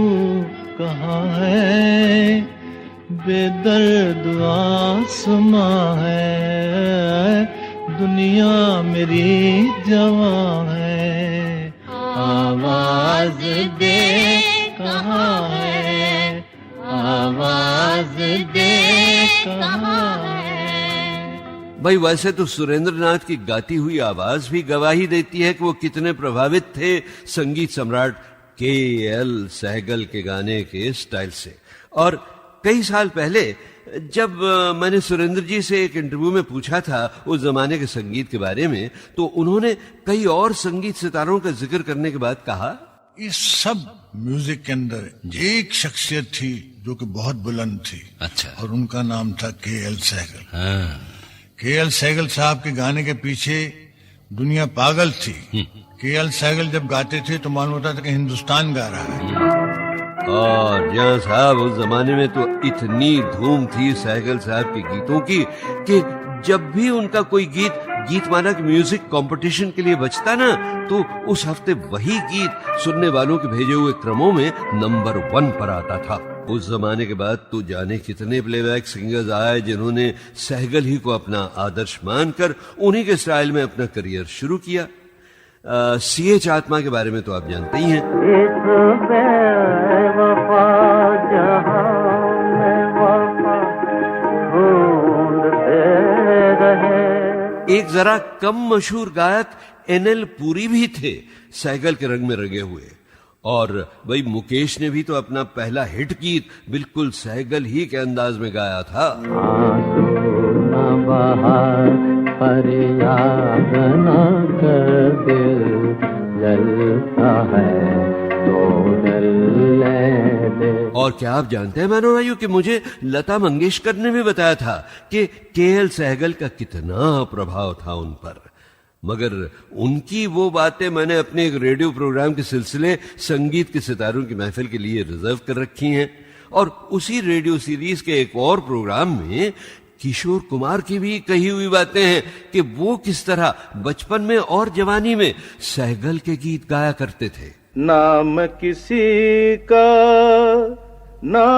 कहाँ है। बेदर्द आसमां है, दुनिया मेरी जवां है। आवाज दे कहाँ है, आवाज दे कहाँ है। भाई वैसे तो सुरेंद्रनाथ की गाती हुई आवाज भी गवाही देती है कि वो कितने प्रभावित थे संगीत सम्राट के.एल. सहगल के गाने के स्टाइल से। और कई साल पहले जब मैंने सुरेंद्र जी से एक इंटरव्यू में पूछा था उस जमाने के संगीत के बारे में, तो उन्होंने कई और संगीत सितारों का जिक्र करने के बाद कहा, इस सब म्यूजिक के अंदर एक शख्सियत थी जो कि बहुत बुलंद थी। अच्छा। और उनका नाम था के.एल. सहगल। हाँ। के.एल. सहगल साहब के गाने के पीछे दुनिया पागल थी। के.एल. सहगल जब गाते थे तो मालूम होता था कि हिंदुस्तान गा रहा है। और जहाँ साहब उस जमाने में तो इतनी धूम थी सहगल साहब के गीतों की कि जब भी उनका कोई गीतमाला के म्यूजिक कंपटीशन के लिए बजता ना, तो उस हफ्ते वही गीत सुनने वालों के भेजे हुए क्रमों में नंबर 1 पर आता था। उस जमाने के बाद तो जाने कितने प्लेबैक सिंगर्स आए जिन्होंने सहगल ही को अपना आदर्श मानकर उन्हीं के स्टाइल में अपना करियर शुरू किया। C.H. आत्मा के बारे में तो आप जानते ही हैं। एक जरा कम मशहूर गायक N.L. पुरी भी थे सहगल के रंग में रंगे हुए। और भाई मुकेश ने भी तो अपना पहला हिट गीत बिल्कुल सहगल ही के अंदाज में गाया था। पर याद न कर, दिल जलता है तो जलने दे। और क्या आप जानते हैं मानो भाइयों कि मुझे लता मंगेशकर ने भी बताया था कि के.एल. सहगल का कितना प्रभाव था उन पर। मगर उनकी वो बातें मैंने अपने एक रेडियो प्रोग्राम के सिलसिले संगीत के सितारों की महफिल के लिए रिजर्व कर रखी हैं। और उसी रेडियो सीरीज के एक और प्रोग्राम में किशोर कुमार की भी कही हुई बातें हैं कि वो किस तरह बचपन में और जवानी में सहगल के गीत गाया करते थे। नाम किसी का ना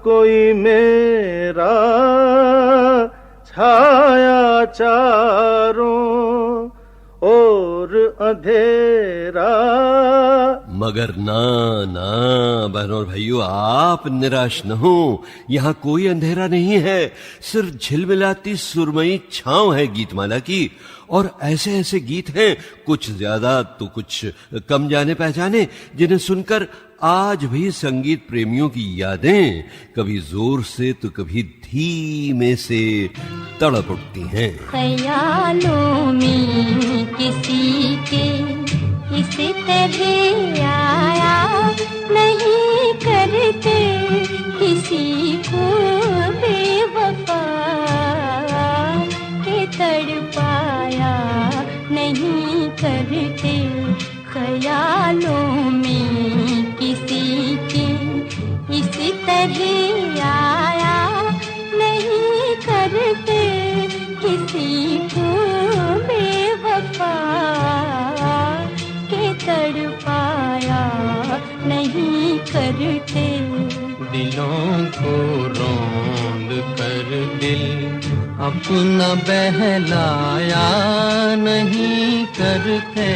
कोई मेरा, छाया चारों और अंधेरा। मगर ना बहनों और भाइयों, आप निराश न हो, यहाँ कोई अंधेरा नहीं है, सिर्फ झिलमिलाती सुरमई छांव है गीतमाला की। और ऐसे ऐसे गीत हैं, कुछ ज्यादा तो कुछ कम जाने पहचाने, जिन्हें सुनकर आज भी संगीत प्रेमियों की यादें कभी जोर से तो कभी धीमे से तड़प उठती हैं। ख्यालों में किसी के इस तरह आया नहीं करते, किसी को बेवफा के तड़पाया नहीं करते। ख्यालों में किसी के इस तरह आया नहीं करते, किसी को बेवफा के तड़पाया नहीं करते। दिलों को रोंद कर दिल अपना बहलाया नहीं करते,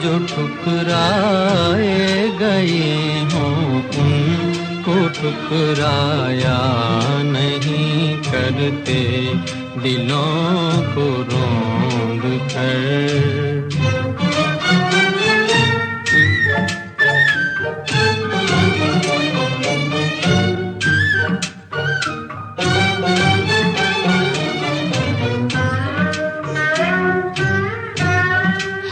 जो ठुकराए गए हों उनको ठुकराया नहीं करते, दिलों को रोंद कर।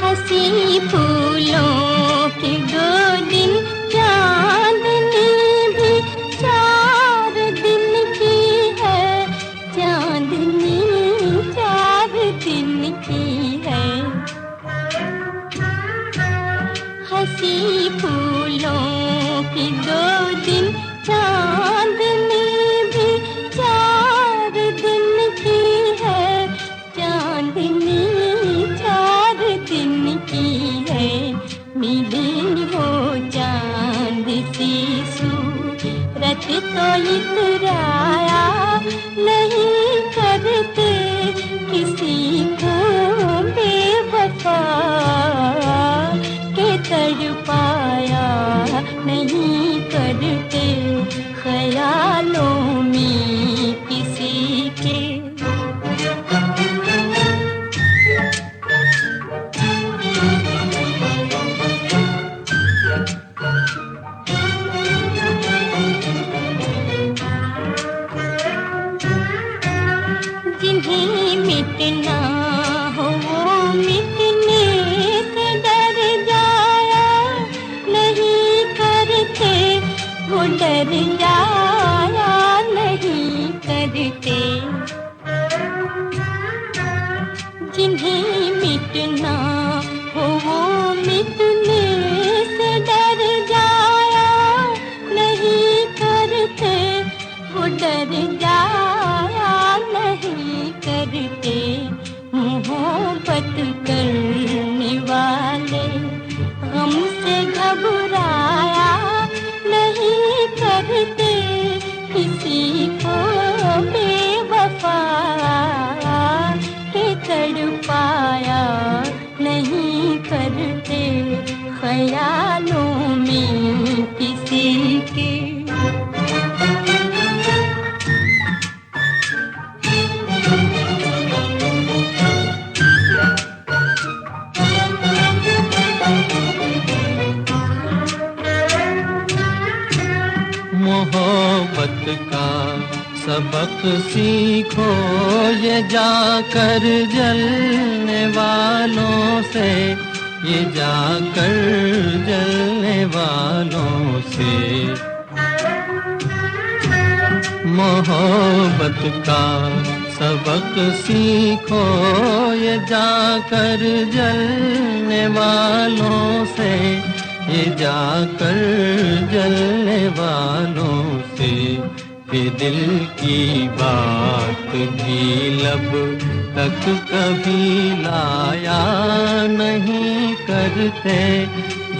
हंसी फूलों के 2 दिन, चांदनी भी 4 दिन की है, चांदनी 4 दिन की है। हंसी फूलों की 2 दिन चांदनी भी 4 दिन की है, चांदनी 4 दिन की है। मिली वो चांद सी सूरत तो इतराया नहीं करते किसी को बेवफा के तड़पाया नहीं करते ख्यालों में किसी के। जिन्हें मिटना हो वो मिटने से डर जाया नहीं करते, वो डर जाया नहीं करते। जिन्हें मिटना हो वो मिटने से डर जाया नहीं करते, वो डर जाया नहीं करते। मोहब्बत करने वाले गम से घबराया नहीं करते किसी को बेवफा के तड़पाया नहीं करते ख्यालों में किसी के। मोहब्बत का सबक सीखो ये जाकर जलने वालों से, ये जाकर जलने वालों से। मोहब्बत का सबक सीखो ये जाकर जलने वालों से, ये जाकर जलने वालों से। ये दिल की बात भी लब तक कभी लाया नहीं करते,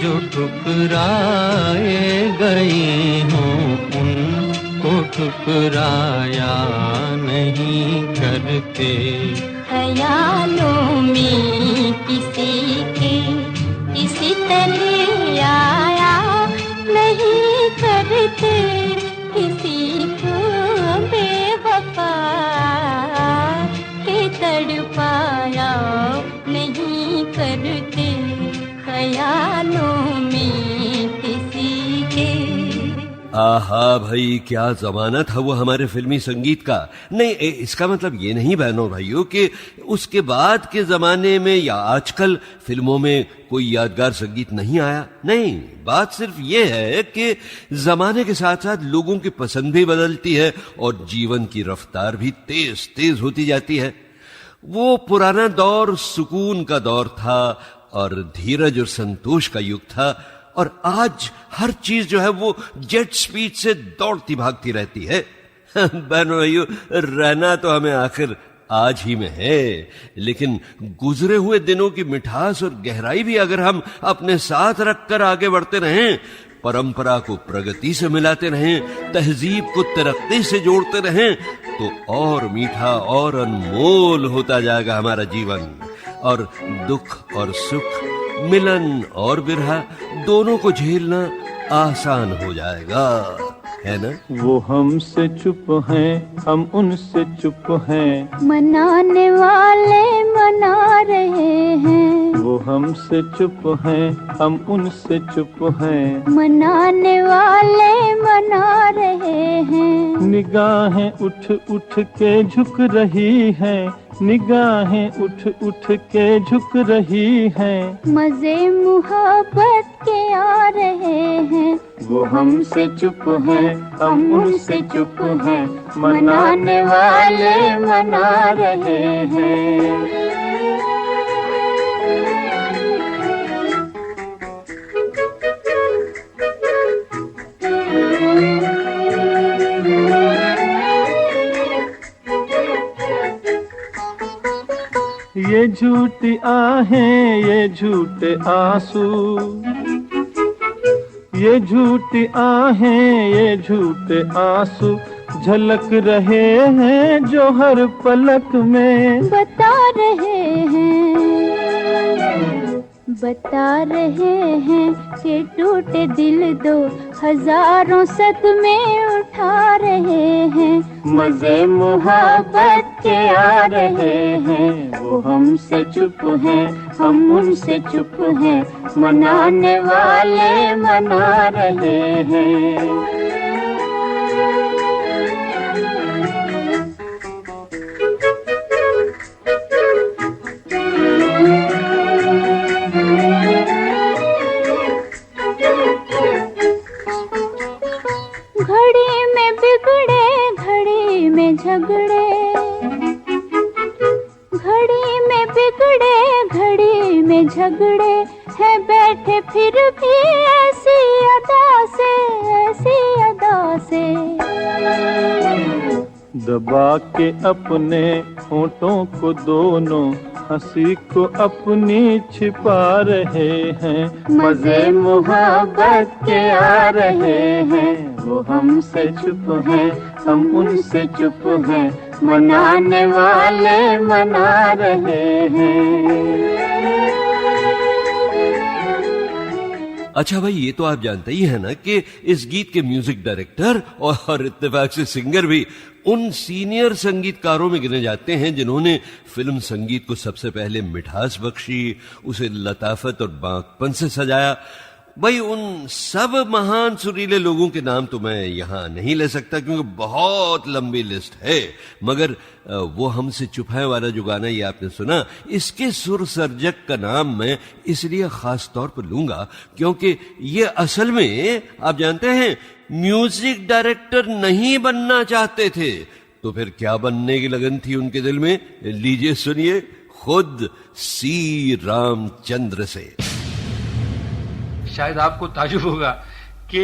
जो ठुकराए गए हों उनको ठुकराया नहीं करते। ख्यालों में किसी के इसी तरह आया नहीं करते किसी को बेवफा के तड़पाया नहीं करते ख्यालों में किसी के। आहा भाई, क्या जमाना था वो हमारे फिल्मी संगीत का। नहीं, इसका मतलब ये नहीं बहनों भाइयों कि उसके बाद के जमाने में या आजकल फिल्मों में कोई यादगार संगीत नहीं आया। नहीं, बात सिर्फ ये है कि जमाने के साथ साथ लोगों की पसंद भी बदलती है और जीवन की रफ्तार भी तेज तेज होती जाती है। वो पुराना दौर सुकून का दौर था और धीरज और संतोष का युग था, और आज हर चीज जो है वो जेट स्पीड से दौड़ती भागती रहती है। बहनों भाइयों, रहना तो हमें आखिर आज ही में है, लेकिन गुजरे हुए दिनों की मिठास और गहराई भी अगर हम अपने साथ रखकर आगे बढ़ते रहें, परंपरा को प्रगति से मिलाते रहें, तहजीब को तरक्की से जोड़ते रहें, तो और मीठा और अनमोल होता जाएगा हमारा जीवन। और दुख और सुख, मिलन और बिरहा, दोनों को झेलना आसान हो जाएगा, है ना? वो हमसे चुप हैं, हम उनसे चुप हैं, मनाने वाले मना रहे हैं। वो हमसे चुप हैं, हम उनसे चुप हैं, मनाने वाले मना रहे हैं। निगाहें उठ उठ के झुक रही हैं, निगाहें उठ उठ के झुक रही हैं। मजे मोहब्बत के आ रहे हैं। वो हमसे चुप हैं, हम उनसे चुप हैं, मनाने वाले मना रहे हैं। ये झूठी आहें ये झूठे आंसू, ये झूठी आहें ये झूठे आंसू झलक रहे हैं जो हर पलक में बता रहे हैं कि टूटे दिल दो हजारों सदमे उठा रहे हैं, मजे मुहब्बत के आ रहे हैं। वो हमसे चुप हैं हम उनसे चुप हैं, मनाने वाले मना रहे हैं। झगड़े हैं बैठे फिर भी ऐसी अदा से दबा के अपने होठों को दोनों हंसी को अपनी छिपा रहे हैं, मजे मुहब्बत के आ रहे हैं। वो हमसे चुप हैं हम उनसे चुप हैं, मनाने वाले मना रहे हैं। अच्छा भाई, ये तो आप जानते ही हैं ना कि इस गीत के म्यूजिक डायरेक्टर और इत्तेफाक से सिंगर भी उन सीनियर संगीतकारों में गिने जाते हैं जिन्होंने फिल्म संगीत को सबसे पहले मिठास बख्शी, उसे लताफत और बांकपन से सजाया। भाई उन सब महान सुरीले लोगों के नाम तो मैं यहां नहीं ले सकता क्योंकि बहुत लंबी लिस्ट है, मगर वो हमसे चुप है वाला जो गाना ये आपने सुना, इसके सुर सर्जक का नाम मैं इसलिए खास तौर पर लूंगा क्योंकि ये असल में आप जानते हैं म्यूजिक डायरेक्टर नहीं बनना चाहते थे, तो फिर क्या बनने की लगन थी उनके दिल में, लीजिए सुनिए खुद सी रामचंद्र से। शायद आपको ताजुब होगा कि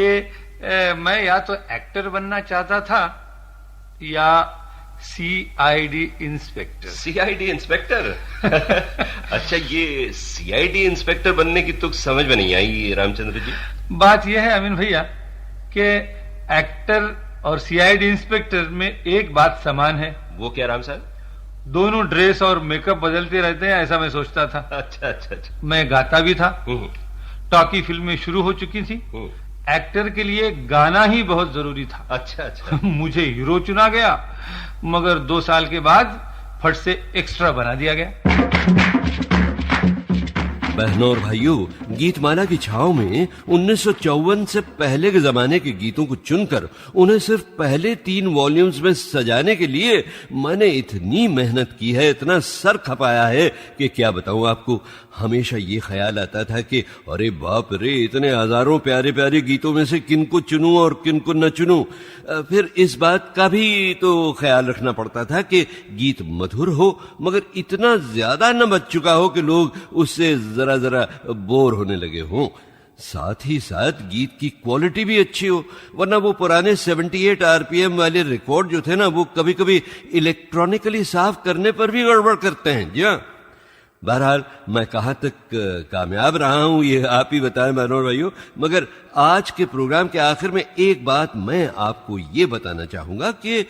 मैं या तो एक्टर बनना चाहता था या सीआईडी इंस्पेक्टर। CID inspector? अच्छा, ये सीआईडी इंस्पेक्टर बनने की तुक समझ में नहीं आई रामचंद्र जी। बात यह है अमीन भैया कि एक्टर और सीआईडी इंस्पेक्टर में एक बात समान है। वो क्या राम साहब? दोनों ड्रेस और मेकअप बदलते रहते हैं, ऐसा मैं सोचता था। अच्छा। मैं गाता भी था, टॉकी फिल्में शुरू हो चुकी थी, एक्टर के लिए गाना ही बहुत जरूरी था। अच्छा। मुझे हीरो चुना गया, मगर 2 साल के बाद फट से एक्स्ट्रा बना दिया गया। बहनों और भाइयों, गीतमाला की छाव में 1954 से पहले के जमाने के गीतों को चुनकर उन्हें सिर्फ पहले 3 वॉल्यूम्स में सजाने के लिए मैंने इतनी मेहनत की है, इतना सर खपाया है कि क्या बताऊं आपको। हमेशा ये ख्याल आता था कि अरे बाप रे, इतने हजारों प्यारे प्यारे गीतों में से किनको चुनूं और किनको न चुनूं। फिर इस बात का भी तो ख्याल रखना पड़ता था कि गीत मधुर हो मगर इतना ज्यादा न बच चुका हो कि लोग उससे जरा बोर होने लगे हों। साथ ही साथ गीत की क्वालिटी भी अच्छी हो, वरना वो पुराने 78 आरपीएम वाले रिकॉर्ड जो थे ना, वो कभी कभी इलेक्ट्रॉनिकली साफ करने पर भी गड़बड़ करते हैं। जी हाँ, बहरहाल मैं कहां तक कामयाब रहा हूं ये आप ही बताएं बहनों और भाइयों। मगर आज के प्रोग्राम के आखिर में एक बात मैं आपको ये बताना चाहूंगा कि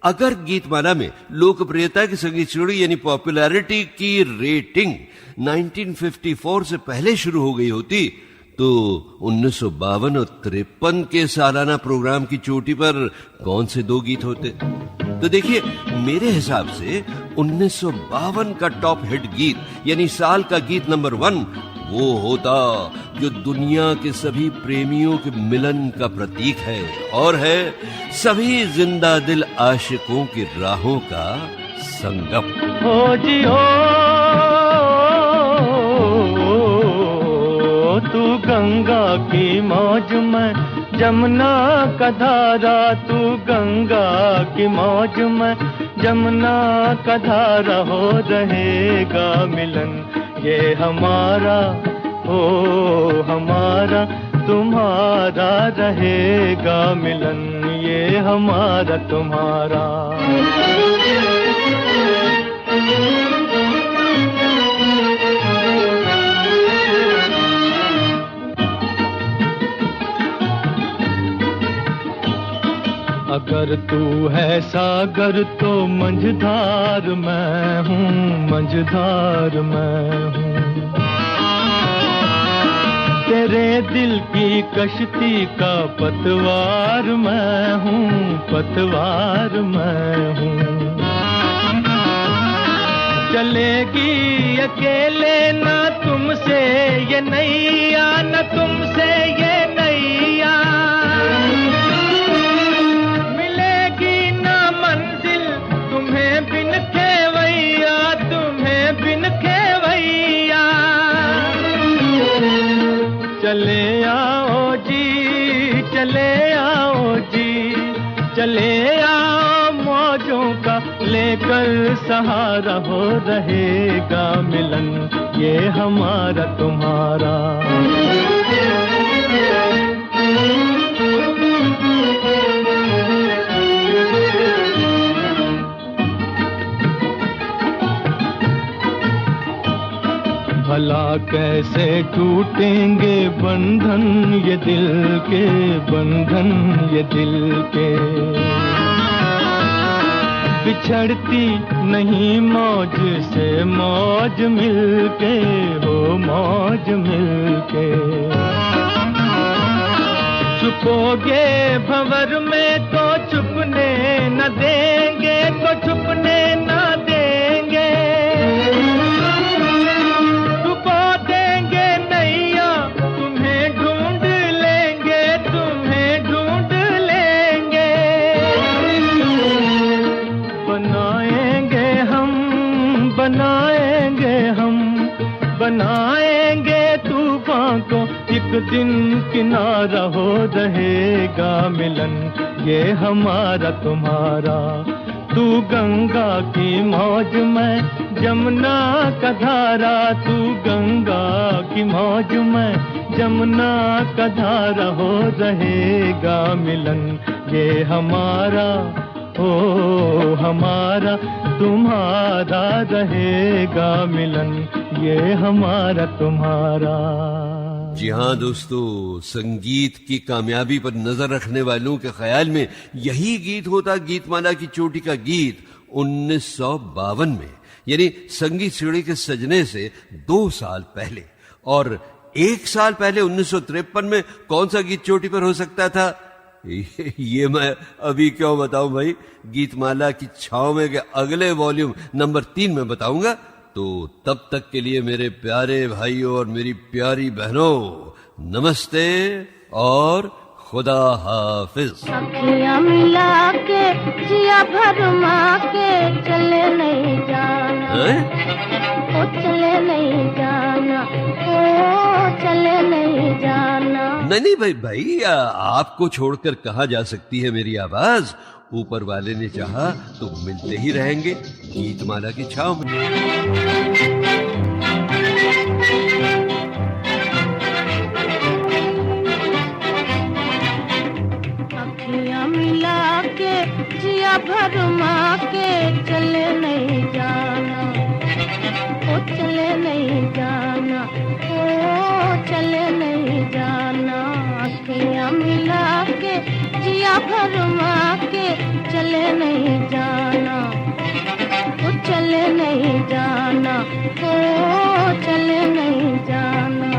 अगर गीतमाला में लोकप्रियता की संगीत श्रेणी यानी पॉपुलैरिटी की रेटिंग 1954 से पहले शुरू हो गई होती तो 1952 और 53 के सालाना प्रोग्राम की चोटी पर कौन से 2 गीत होते। तो देखिए, मेरे हिसाब से 1952 का टॉप हिट गीत यानी साल का गीत नंबर 1 वो होता जो दुनिया के सभी प्रेमियों के मिलन का प्रतीक है और है सभी जिंदा दिल आशिकों की राहों का संगम। हो जी हो तू गंगा की मौज में, जमुना का धारा, तू गंगा की मौज में, जमुना का धारा, हो रहेगा मिलन ये हमारा, हो हमारा तुम्हारा, रहेगा मिलन ये हमारा तुम्हारा। अगर तू है सागर तो मंझधार मैं हूँ, मंझधार मैं हूँ। तेरे दिल की कश्ती का पतवार मैं हूँ, पतवार मैं हूँ। चलेगी अकेले ना तुमसे ये नैया, न तुमसे ये नैया। मिलेगी ना मंजिल तुम्हें बिन खेवैया, तुम्हें बिन खेवैया। चले आओ जी, चले आओ जी, चले आओ मौजों का लेकर सहारा, हो रहेगा मिलन ये हमारा तुम्हारा। भला कैसे टूटेंगे बंधन ये दिल के, बंधन ये दिल के। बिछड़ती नहीं मौज से मौज मिलके, हो मौज मिलके। छुपोगे भंवर में तो छुपने न देंगे, तो छुपने न देंगे। छुपा देंगे नैया तुम्हें ढूंढ लेंगे, तुम्हें ढूंढ लेंगे। बनाएंगे हम, बनाएंगे हम, बनाएंगे तूफान को एक दिन किनारा, हो रहेगा मिलन ये हमारा तुम्हारा। तू गंगा की मौज में जमुना का धारा, तू गंगा की मौज में जमुना का धारा, हो रहेगा मिलन ये हमारा, ओ हमारा तुम्हारा रहेगा मिलन ये हमारा तुम्हारा। जी हाँ दोस्तों, संगीत की कामयाबी पर नजर रखने वालों के ख्याल में यही गीत होता गीतमाला की चोटी का गीत 1952 में, यानी संगीत सीढ़ी के सजने से 2 साल पहले। और 1 साल पहले 1953 में कौन सा गीत चोटी पर हो सकता था, ये मैं अभी क्यों बताऊं भाई, गीतमाला की छाव में के अगले वॉल्यूम नंबर 3 में बताऊंगा। तो तब तक के लिए मेरे प्यारे भाइयों और मेरी प्यारी बहनों, नमस्ते और खुदा हाफिज। अखियां मिला के जिया भरमा के चले नहीं जाना, ओ चले नहीं जाना, ओ चले नहीं जाना। नहीं भाई, आपको छोड़कर कहाँ जा सकती है मेरी आवाज। ऊपर वाले ने चाहा तो मिलते ही रहेंगे गीतमाला की छाव में। अखियां मिला के जिया भरमा के चले नहीं जाना, ओ चले नहीं जाना, ओ चले नहीं जाना। अखियां मिला के जिया भरमा के चले नहीं जाना, ओ चले नहीं जाना, ओ चले नहीं जाना।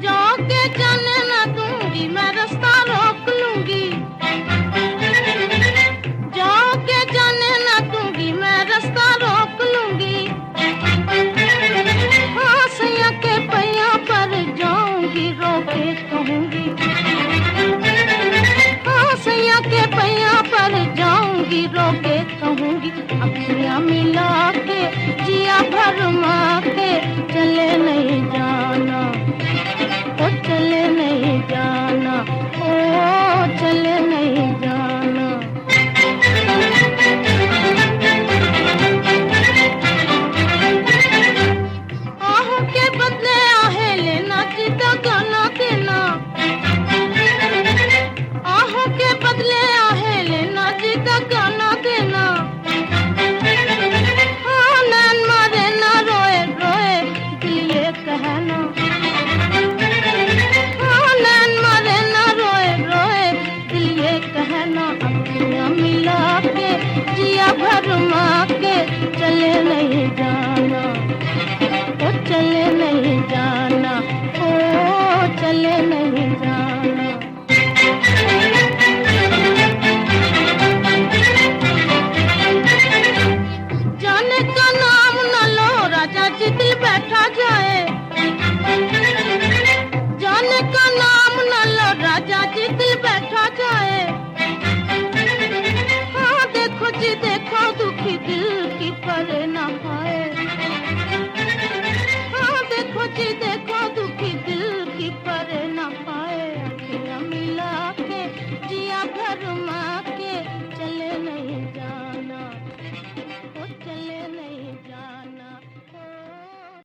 जाके जाने ना दूंगी मैं रास्ता रोक लूंगी, जाके जाने ना दूंगी मैं रास्ता रोक लूंगी। हाँ सैया के पैया पर जाऊंगी रोके कहूंगी, हाँ सैया के पैया पर जाऊंगी रोके कहूंगी। अखियां मिला के जिया भरमा के चले नहीं जाना, ओ चले नहीं जाना, ओ चले नहीं जाना। आहों के बदले आहे लेना जिदा गाना देना, आहों के बदले आहे लेना जिदा गाना देना। बैठा जाए, जाने का नाम न लो राजा जी दिल बैठा जाए। हाँ देखो जी देखो दुखी दिल की परे न पाए।